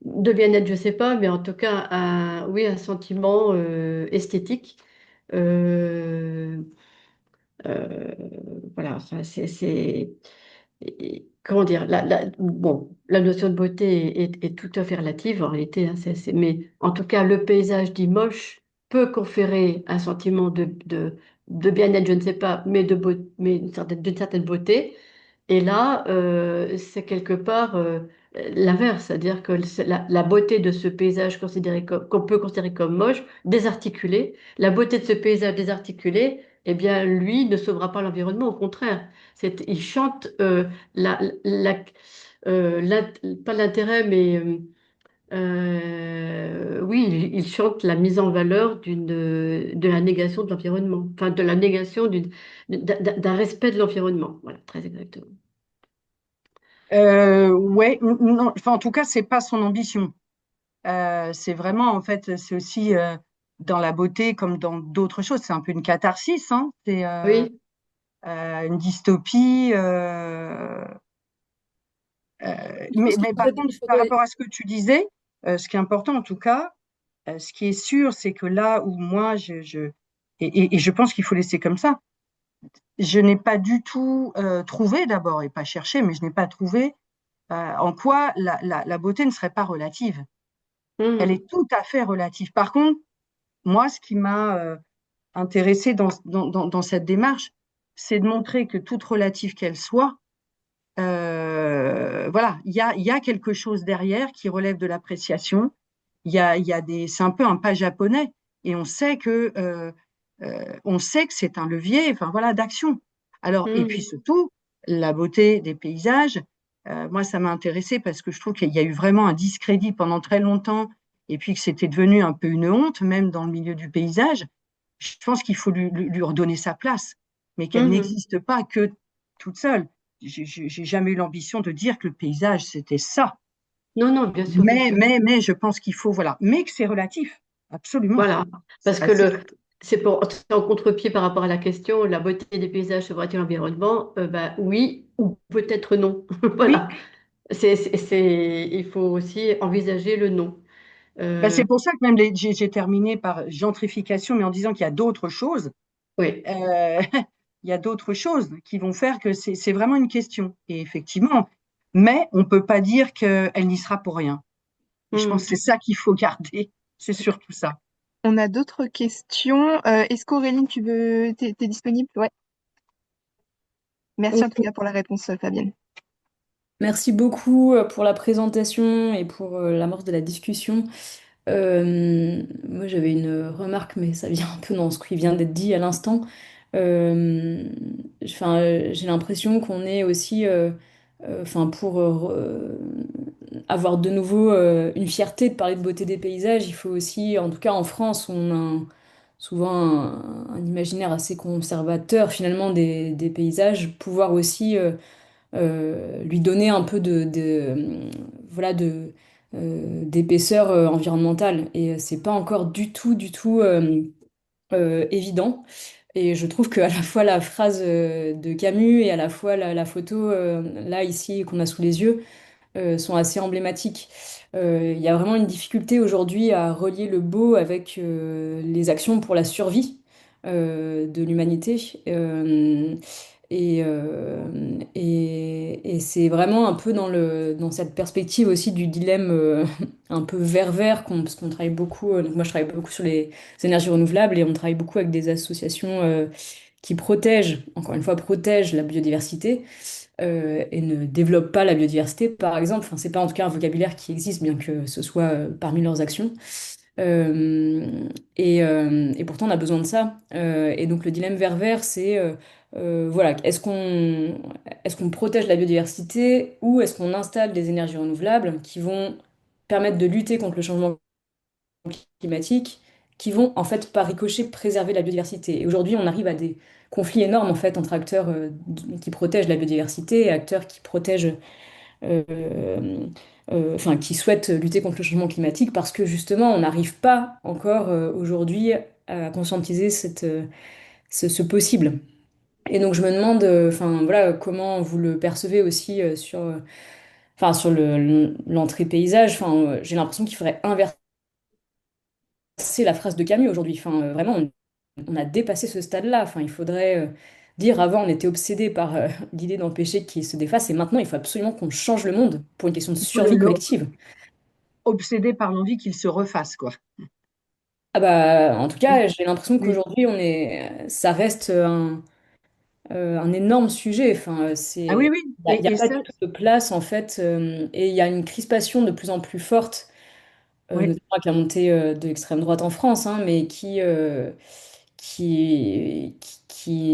de bien-être, je sais pas, mais en tout cas, oui, un sentiment esthétique. Euh, euh, voilà, enfin, comment dire, bon, la notion de beauté est tout à fait relative en réalité, hein, mais en tout cas, le paysage dit moche peut conférer un sentiment de bien-être, je ne sais pas, mais d'une certaine beauté. Et là, c'est quelque part l'inverse, c'est-à-dire que la beauté de ce paysage qu'on peut considérer comme moche, désarticulé, la beauté de ce paysage désarticulé, eh bien, lui ne sauvera pas l'environnement, au contraire. Il chante la, la- pas l'intérêt, mais oui, il chante la mise en valeur de la négation de l'environnement, enfin de la négation d'un respect de l'environnement. Voilà, très exactement. ouais, non, enfin, en tout cas, c'est pas son ambition. C'est vraiment, en fait, c'est aussi dans la beauté comme dans d'autres choses. C'est un peu une catharsis, hein. C'est Oui. une dystopie. Je pense Mais par contre, il par faudrait- rapport à ce que tu disais, ce qui est important en tout cas, ce qui est sûr, c'est que là où moi, et je pense qu'il faut laisser comme ça, je n'ai pas du tout trouvé d'abord, et pas cherché, mais je n'ai pas trouvé en quoi la beauté ne serait pas relative. Elle Mhm. est tout à fait relative. Par contre, moi, ce qui m'a intéressée dans cette démarche, c'est de montrer que toute relative qu'elle soit, voilà, il y a quelque chose derrière qui relève de l'appréciation. C'est un peu un pas japonais, et on sait que c'est un levier, enfin voilà, d'action. Alors, et puis Mhm. surtout, la beauté des paysages. Moi, ça m'a intéressé parce que je trouve qu'il y a eu vraiment un discrédit pendant très longtemps, et puis que c'était devenu un peu une honte, même dans le milieu du paysage. Je pense qu'il faut lui redonner sa place, mais qu'elle Mhm. n'existe pas que toute seule. J'ai jamais eu l'ambition de dire que le paysage, c'était ça. Non, non, bien sûr, bien Mais, sûr. mais, mais, je pense qu'il faut, voilà. Mais que c'est relatif, absolument. Voilà. Parce que c'est en contre-pied par rapport à la question, la beauté des paysages sauverait-il l'environnement? Bah, oui ou peut-être non. Oui, Voilà. Il faut aussi envisager le non. ben, Euh, c'est pour ça que même j'ai terminé par gentrification, mais en disant qu'il y a d'autres choses. oui. Il y a d'autres choses qui vont faire que c'est vraiment une question. Et effectivement, mais on ne peut pas dire qu'elle n'y sera pour rien. Et je pense que Hmm. c'est ça qu'il faut garder, c'est surtout ça. On a d'autres questions. Est-ce qu'Auréline, t'es disponible? Ouais. Merci en tout cas pour la réponse, Fabienne. Merci beaucoup pour la présentation et pour l'amorce de la discussion. Moi, j'avais une remarque, mais ça vient un peu dans ce qui vient d'être dit à l'instant. Euh, enfin, j'ai l'impression qu'on est aussi, enfin, pour avoir de nouveau une fierté de parler de beauté des paysages, il faut aussi, en tout cas en France, on a souvent un imaginaire assez conservateur finalement des paysages, pouvoir aussi lui donner un peu voilà, d'épaisseur environnementale. Et c'est pas encore du tout évident. Et je trouve qu'à la fois la phrase de Camus et à la fois la photo, là, ici, qu'on a sous les yeux, sont assez emblématiques. Il y a vraiment une difficulté aujourd'hui à relier le beau avec les actions pour la survie de l'humanité. Et c'est vraiment un peu dans cette perspective aussi du dilemme un peu vert-vert, parce qu'on travaille beaucoup, donc moi je travaille beaucoup sur les énergies renouvelables et on travaille beaucoup avec des associations qui protègent, encore une fois, protègent la biodiversité et ne développent pas la biodiversité, par exemple. Enfin, c'est pas en tout cas un vocabulaire qui existe, bien que ce soit parmi leurs actions. Et pourtant, on a besoin de ça. Et donc, le dilemme vert-vert, c'est voilà, est-ce qu'on protège la biodiversité ou est-ce qu'on installe des énergies renouvelables qui vont permettre de lutter contre le changement climatique, qui vont en fait par ricochet préserver la biodiversité. Et aujourd'hui, on arrive à des conflits énormes en fait entre acteurs qui protègent la biodiversité et acteurs qui protègent enfin, qui souhaitent lutter contre le changement climatique parce que justement, on n'arrive pas encore aujourd'hui à conscientiser ce possible. Et donc, je me demande, enfin, voilà, comment vous le percevez aussi enfin, sur l'entrée paysage. Enfin, j'ai l'impression qu'il faudrait inverser la phrase de Camus aujourd'hui. Enfin, vraiment, on a dépassé ce stade-là. Enfin, il faudrait dire avant, on était obsédé par l'idée d'empêcher qu'il se défasse, et maintenant, il faut absolument qu'on change le monde pour une question de Il faut survie collective. obsédé par l'envie qu'il se refasse, quoi. Ah bah, en tout Oui, cas, j'ai l'impression oui. qu'aujourd'hui, ça reste un énorme sujet. Enfin, Ah oui, c'est, oui. il y a Et pas ça, du tout de place, en fait, et il y a une crispation de plus en plus forte, oui. notamment avec la montée de l'extrême droite en France, hein, mais qui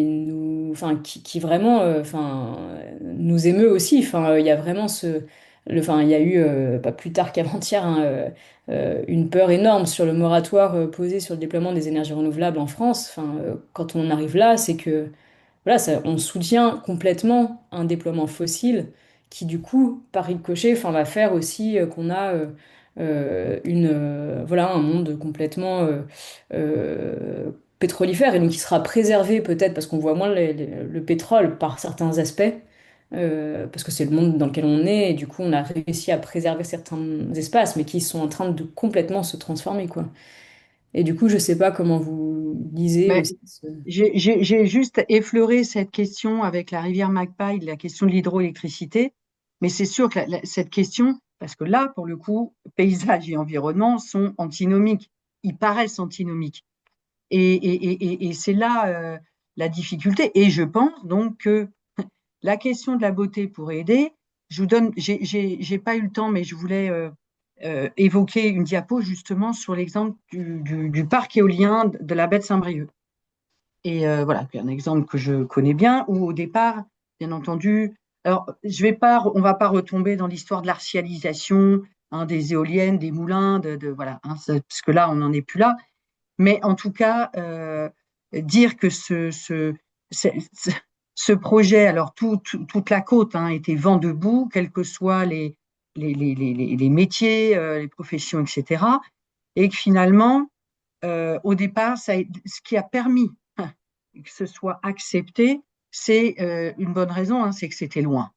nous, enfin, qui vraiment, enfin, nous émeut aussi. Enfin, il y a vraiment enfin, il y a eu pas plus tard qu'avant-hier hein, une peur énorme sur le moratoire posé sur le déploiement des énergies renouvelables en France. Enfin, quand on en arrive là, c'est que voilà, on soutient complètement un déploiement fossile qui, du coup, par ricochet, enfin, va faire aussi qu'on a voilà, un monde complètement pétrolifère et donc qui sera préservé peut-être parce qu'on voit moins le pétrole par certains aspects, parce que c'est le monde dans lequel on est et du coup, on a réussi à préserver certains espaces, mais qui sont en train de complètement se transformer, quoi. Et du coup, je sais pas comment vous lisez Mais aussi j'ai juste effleuré cette question avec la rivière Magpie, la question de l'hydroélectricité. Mais c'est sûr que cette question, parce que là, pour le coup, paysage et environnement sont antinomiques. Ils paraissent antinomiques. Et c'est là la difficulté. Et je pense donc que la question de la beauté pourrait aider. Je vous donne, j'ai pas eu le temps, mais je voulais évoquer une diapo justement sur l'exemple du parc éolien de la baie de Saint-Brieuc. Et voilà, c'est un exemple que je connais bien, où au départ, bien entendu, alors on va pas retomber dans l'histoire de l'artificialisation hein, des éoliennes, des moulins, voilà, hein, parce que là, on n'en est plus là. Mais en tout cas, dire que ce projet, alors toute la côte hein, était vent debout, quels que soient les métiers, les professions, etc. Et que finalement, au départ, ce qui a permis hein, que ce soit accepté, c'est une bonne raison, hein, c'est que c'était loin.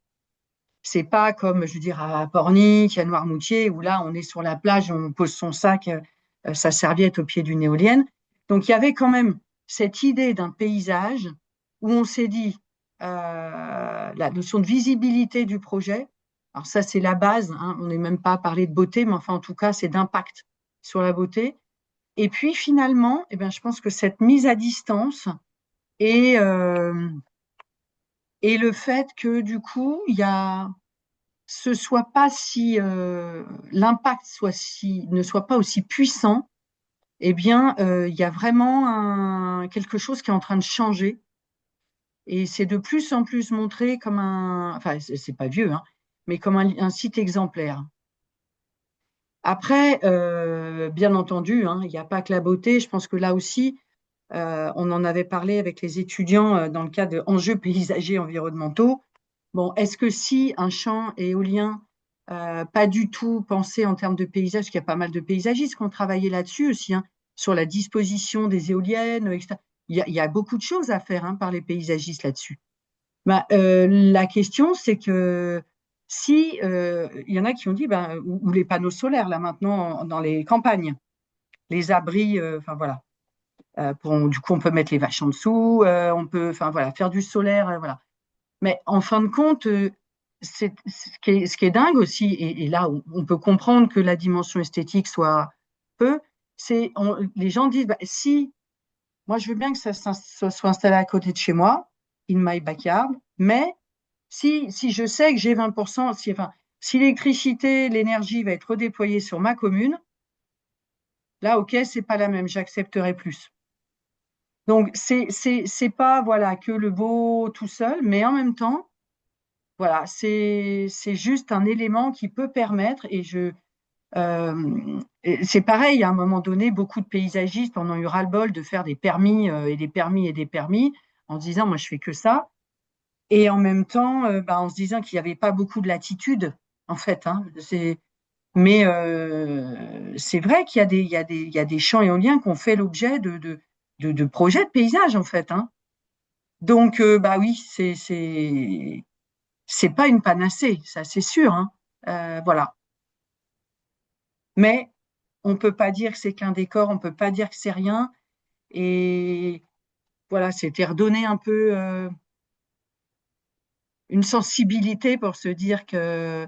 C'est pas comme, je veux dire, à Pornic, à Noirmoutier, où là, on est sur la plage, on pose son sac, sa serviette au pied d'une éolienne. Donc, il y avait quand même cette idée d'un paysage où on s'est dit, la notion de visibilité du projet, Alors ça, c'est la base, hein. On n'est même pas à parler de beauté, mais enfin, en tout cas, c'est d'impact sur la beauté. Et puis finalement, eh ben, je pense que cette mise à distance et, euh, et le fait que du coup, ce soit pas si l'impact ne soit pas aussi puissant, eh bien, il y a vraiment quelque chose qui est en train de changer. Et c'est de plus en plus montré comme enfin, c'est pas vieux, hein, mais comme un site exemplaire. Après, bien entendu, hein, il n'y a pas que la beauté. Je pense que là aussi, on en avait parlé avec les étudiants dans le cadre d'enjeux paysagers environnementaux. Bon, est-ce que si un champ éolien, pas du tout pensé en termes de paysage, parce qu'il y a pas mal de paysagistes qui ont travaillé là-dessus aussi, hein, sur la disposition des éoliennes, etc. Il y a beaucoup de choses à faire, hein, par les paysagistes là-dessus. Bah, la question, c'est que si il y en a qui ont dit, ben, ou les panneaux solaires là maintenant dans les campagnes, les abris, enfin voilà. Du coup, on peut mettre les vaches en dessous, on peut, enfin voilà, faire du solaire, voilà. Mais en fin de compte, ce qui est dingue aussi, et là on peut comprendre que la dimension esthétique soit peu, les gens disent, bah, si moi je veux bien que ça soit installé à côté de chez moi, in my backyard, mais si je sais que j'ai 20%, si l'électricité, l'énergie va être redéployée sur ma commune, là, ok, c'est pas la même, j'accepterai plus. Donc, c'est pas, voilà, que le beau tout seul, mais en même temps, voilà, c'est juste un élément qui peut permettre, et c'est pareil, à un moment donné, beaucoup de paysagistes en ont eu ras-le-bol de faire des permis et des permis et des permis, en se disant, moi, je fais que ça. Et en même temps, bah, en se disant qu'il n'y avait pas beaucoup de latitude, en fait, hein. Mais c'est vrai qu'il y a des champs éoliens qui ont fait l'objet de projets de paysage, en fait, hein. Donc, bah oui, c'est pas une panacée, ça c'est sûr, hein. Voilà. Mais on peut pas dire que c'est qu'un décor, on peut pas dire que c'est rien. Et voilà, c'était redonner un peu une sensibilité pour se dire que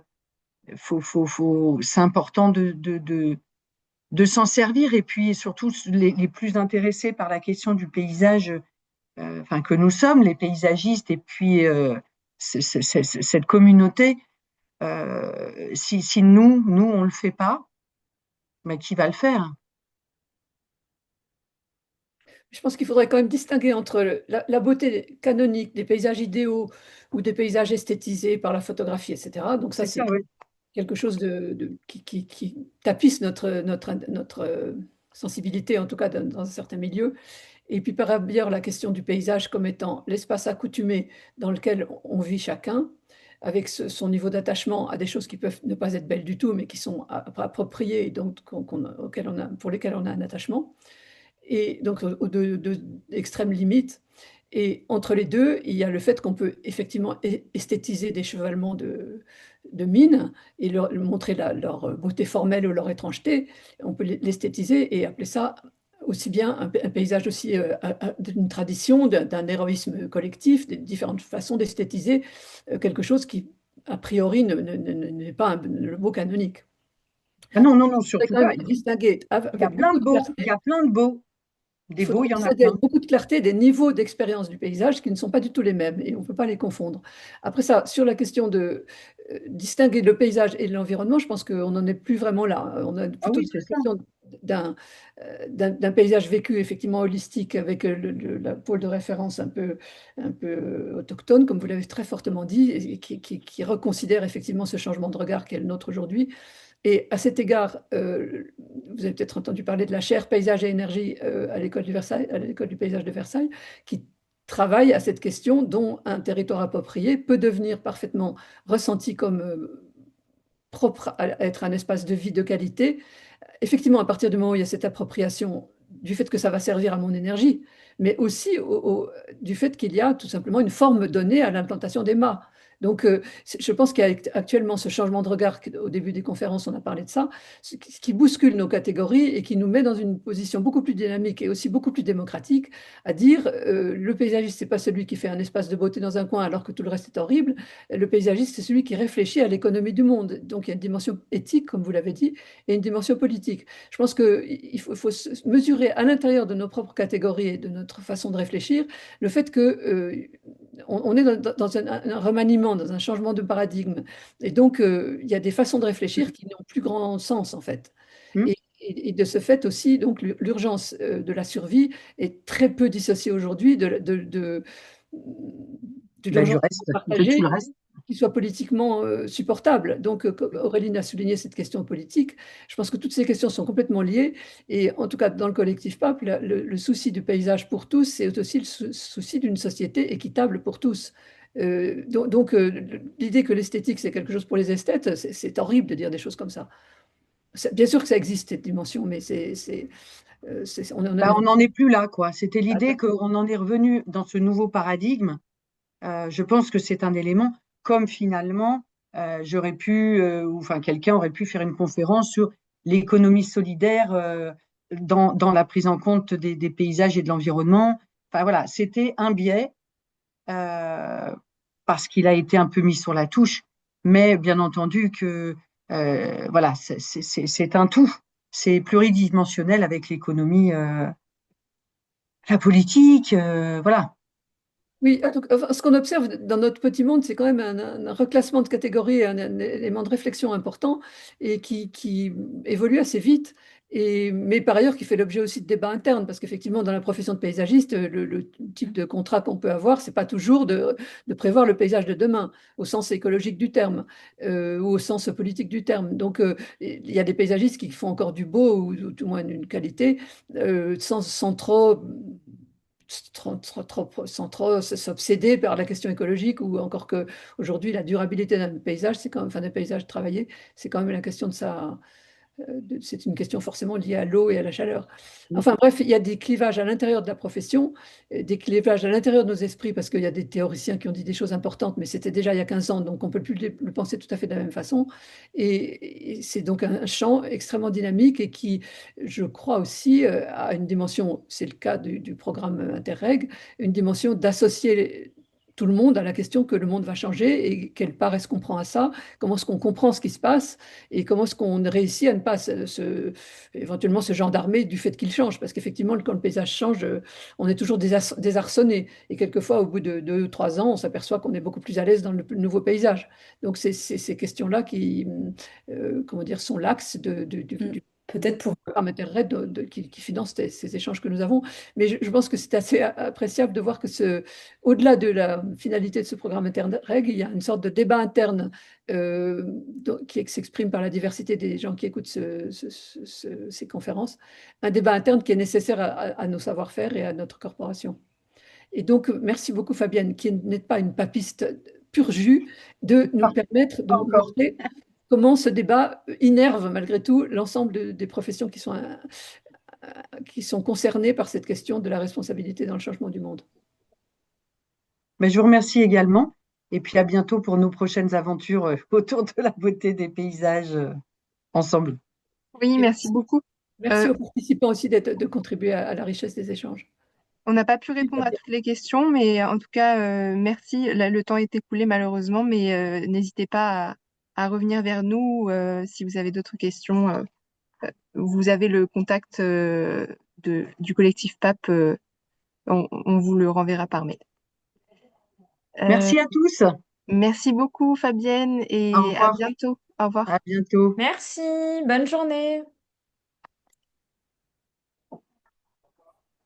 c'est important de s'en servir. Et puis surtout, les plus intéressés par la question du paysage, enfin, que nous sommes, les paysagistes, et puis cette communauté, si nous, on le fait pas, mais qui va le faire? Je pense qu'il faudrait quand même distinguer entre la beauté canonique des paysages idéaux ou des paysages esthétisés par la photographie, etc. Donc ça, C'est ça, c'est oui. quelque chose qui tapisse notre sensibilité, en tout cas dans un certain milieu. Et puis par ailleurs, la question du paysage comme étant l'espace accoutumé dans lequel on vit chacun, avec son niveau d'attachement à des choses qui peuvent ne pas être belles du tout, mais qui sont appropriées, donc pour lesquelles on a un attachement, et donc aux deux extrêmes limites. Et entre les deux, il y a le fait qu'on peut effectivement esthétiser des chevalements de mines et montrer leur beauté formelle ou leur étrangeté. On peut l'esthétiser et appeler ça aussi bien un paysage aussi d'une tradition, d'un héroïsme collectif, des différentes façons d'esthétiser quelque chose qui, a priori, n'est pas le beau canonique. Ah non, non, non, Il faudrait surtout quand pas. même distinguer Il y a avec plein beaucoup de de beaux, il y clarté. a plein de beaux. Il Des beaux, faudrait il y en a distinguer plein. avec beaucoup de clarté des niveaux d'expérience du paysage qui ne sont pas du tout les mêmes et on ne peut pas les confondre. Après ça, sur la question de distinguer le paysage et l'environnement, je pense qu'on n'en est plus vraiment là. On a Ah plutôt oui, la c'est ça. question d'un paysage vécu effectivement holistique avec la pôle de référence un peu autochtone, comme vous l'avez très fortement dit, et qui reconsidère effectivement ce changement de regard qu'est le nôtre aujourd'hui. Et à cet égard, vous avez peut-être entendu parler de la chaire Paysage et énergie à l'école à l'école du paysage de Versailles, qui travaille à cette question dont un territoire approprié peut devenir parfaitement ressenti comme propre à être un espace de vie de qualité. Effectivement, à partir du moment où il y a cette appropriation du fait que ça va servir à mon énergie, mais aussi du fait qu'il y a tout simplement une forme donnée à l'implantation des mâts. Donc, je pense qu'il y a actuellement ce changement de regard, au début des conférences, on a parlé de ça, ce qui bouscule nos catégories et qui nous met dans une position beaucoup plus dynamique et aussi beaucoup plus démocratique, à dire le paysagiste, c'est pas celui qui fait un espace de beauté dans un coin alors que tout le reste est horrible. Le paysagiste, c'est celui qui réfléchit à l'économie du monde. Donc, il y a une dimension éthique, comme vous l'avez dit, et une dimension politique. Je pense qu'il faut se mesurer à l'intérieur de nos propres catégories et de notre façon de réfléchir le fait que on est dans un remaniement, dans un changement de paradigme. Et donc, il y a des façons de réfléchir qui n'ont plus grand sens, en fait. Hmm. Et de ce fait aussi, donc, l'urgence de la survie est très peu dissociée aujourd'hui de Ben, du l'urgence reste, de tout le partagée reste. qui soit politiquement supportable. Donc, Auréline a souligné cette question politique. Je pense que toutes ces questions sont complètement liées. Et en tout cas, dans le collectif PAP, le souci du paysage pour tous, c'est aussi le souci d'une société équitable pour tous. L'idée que l'esthétique, c'est quelque chose pour les esthètes, c'est horrible de dire des choses comme ça. Bien sûr que ça existe, cette dimension, mais on en Ben, est... on n'en est plus là, quoi. C'était Ah, l'idée qu'on en est revenu dans ce nouveau paradigme. Je pense que c'est un élément, comme finalement, j'aurais pu, ou enfin quelqu'un aurait pu faire une conférence sur l'économie solidaire dans la prise en compte des paysages et de l'environnement. Enfin voilà, c'était un biais euh, parce qu'il a été un peu mis sur la touche, mais bien entendu que voilà, c'est un tout. C'est pluridimensionnel avec l'économie, la politique, voilà. Oui, donc, enfin, ce qu'on observe dans notre petit monde, c'est quand même un reclassement de catégories, un élément de réflexion important et qui évolue assez vite, mais par ailleurs qui fait l'objet aussi de débats internes, parce qu'effectivement, dans la profession de paysagiste, le type de contrat qu'on peut avoir, c'est pas toujours de prévoir le paysage de demain, au sens écologique du terme, ou au sens politique du terme. Donc, il y a des paysagistes qui font encore du beau, ou tout moins une qualité, sans sans trop s'obséder par la question écologique, ou encore que aujourd'hui la durabilité d'un paysage, c'est quand même, enfin d'un paysage travaillé, c'est quand même la question de sa, c'est une question forcément liée à l'eau et à la chaleur. Enfin bref, il y a des clivages à l'intérieur de la profession, des clivages à l'intérieur de nos esprits, parce qu'il y a des théoriciens qui ont dit des choses importantes, mais c'était déjà il y a 15 ans, donc on ne peut plus le penser tout à fait de la même façon. Et c'est donc un champ extrêmement dynamique et qui, je crois aussi, a une dimension, c'est le cas du programme Interreg, une dimension d'associer tout le monde à la question que le monde va changer et quelle part est-ce qu'on prend à ça, comment est-ce qu'on comprend ce qui se passe et comment est-ce qu'on réussit à ne pas éventuellement se gendarmer du fait qu'il change. Parce qu'effectivement, quand le paysage change, on est toujours désarçonné. Et quelquefois, au bout de 2 ou 3 ans, on s'aperçoit qu'on est beaucoup plus à l'aise dans le nouveau paysage. Donc, c'est ces questions-là qui, comment dire, sont l'axe du Peut-être pour... programme Interreg qui finance ces échanges que nous avons. Mais je pense que c'est assez appréciable de voir que au-delà de la finalité de ce programme Interreg, il y a une sorte de débat interne qui s'exprime par la diversité des gens qui écoutent ces conférences, un débat interne qui est nécessaire à nos savoir-faire et à notre corporation. Et donc, merci beaucoup Fabienne, qui n'êtes pas une papiste pur jus, de nous Pas, permettre de pas encore. montrer comment ce débat innerve malgré tout l'ensemble des professions qui sont concernées par cette question de la responsabilité dans le changement du monde. Mais je vous remercie également. Et puis à bientôt pour nos prochaines aventures autour de la beauté des paysages ensemble. Oui, Et merci beaucoup. merci Euh, aux participants aussi de contribuer à la richesse des échanges. on n'a pas pu Oui, répondre à Fabien. toutes les questions, mais en tout cas, merci. Là, le temps est écoulé malheureusement, mais n'hésitez pas à revenir vers nous si vous avez d'autres questions. Vous avez le contact du collectif PAP, on vous le renverra par mail. Euh, Merci à tous. merci beaucoup Fabienne Au et à revoir. bientôt. Au revoir. À bientôt. Merci, bonne journée.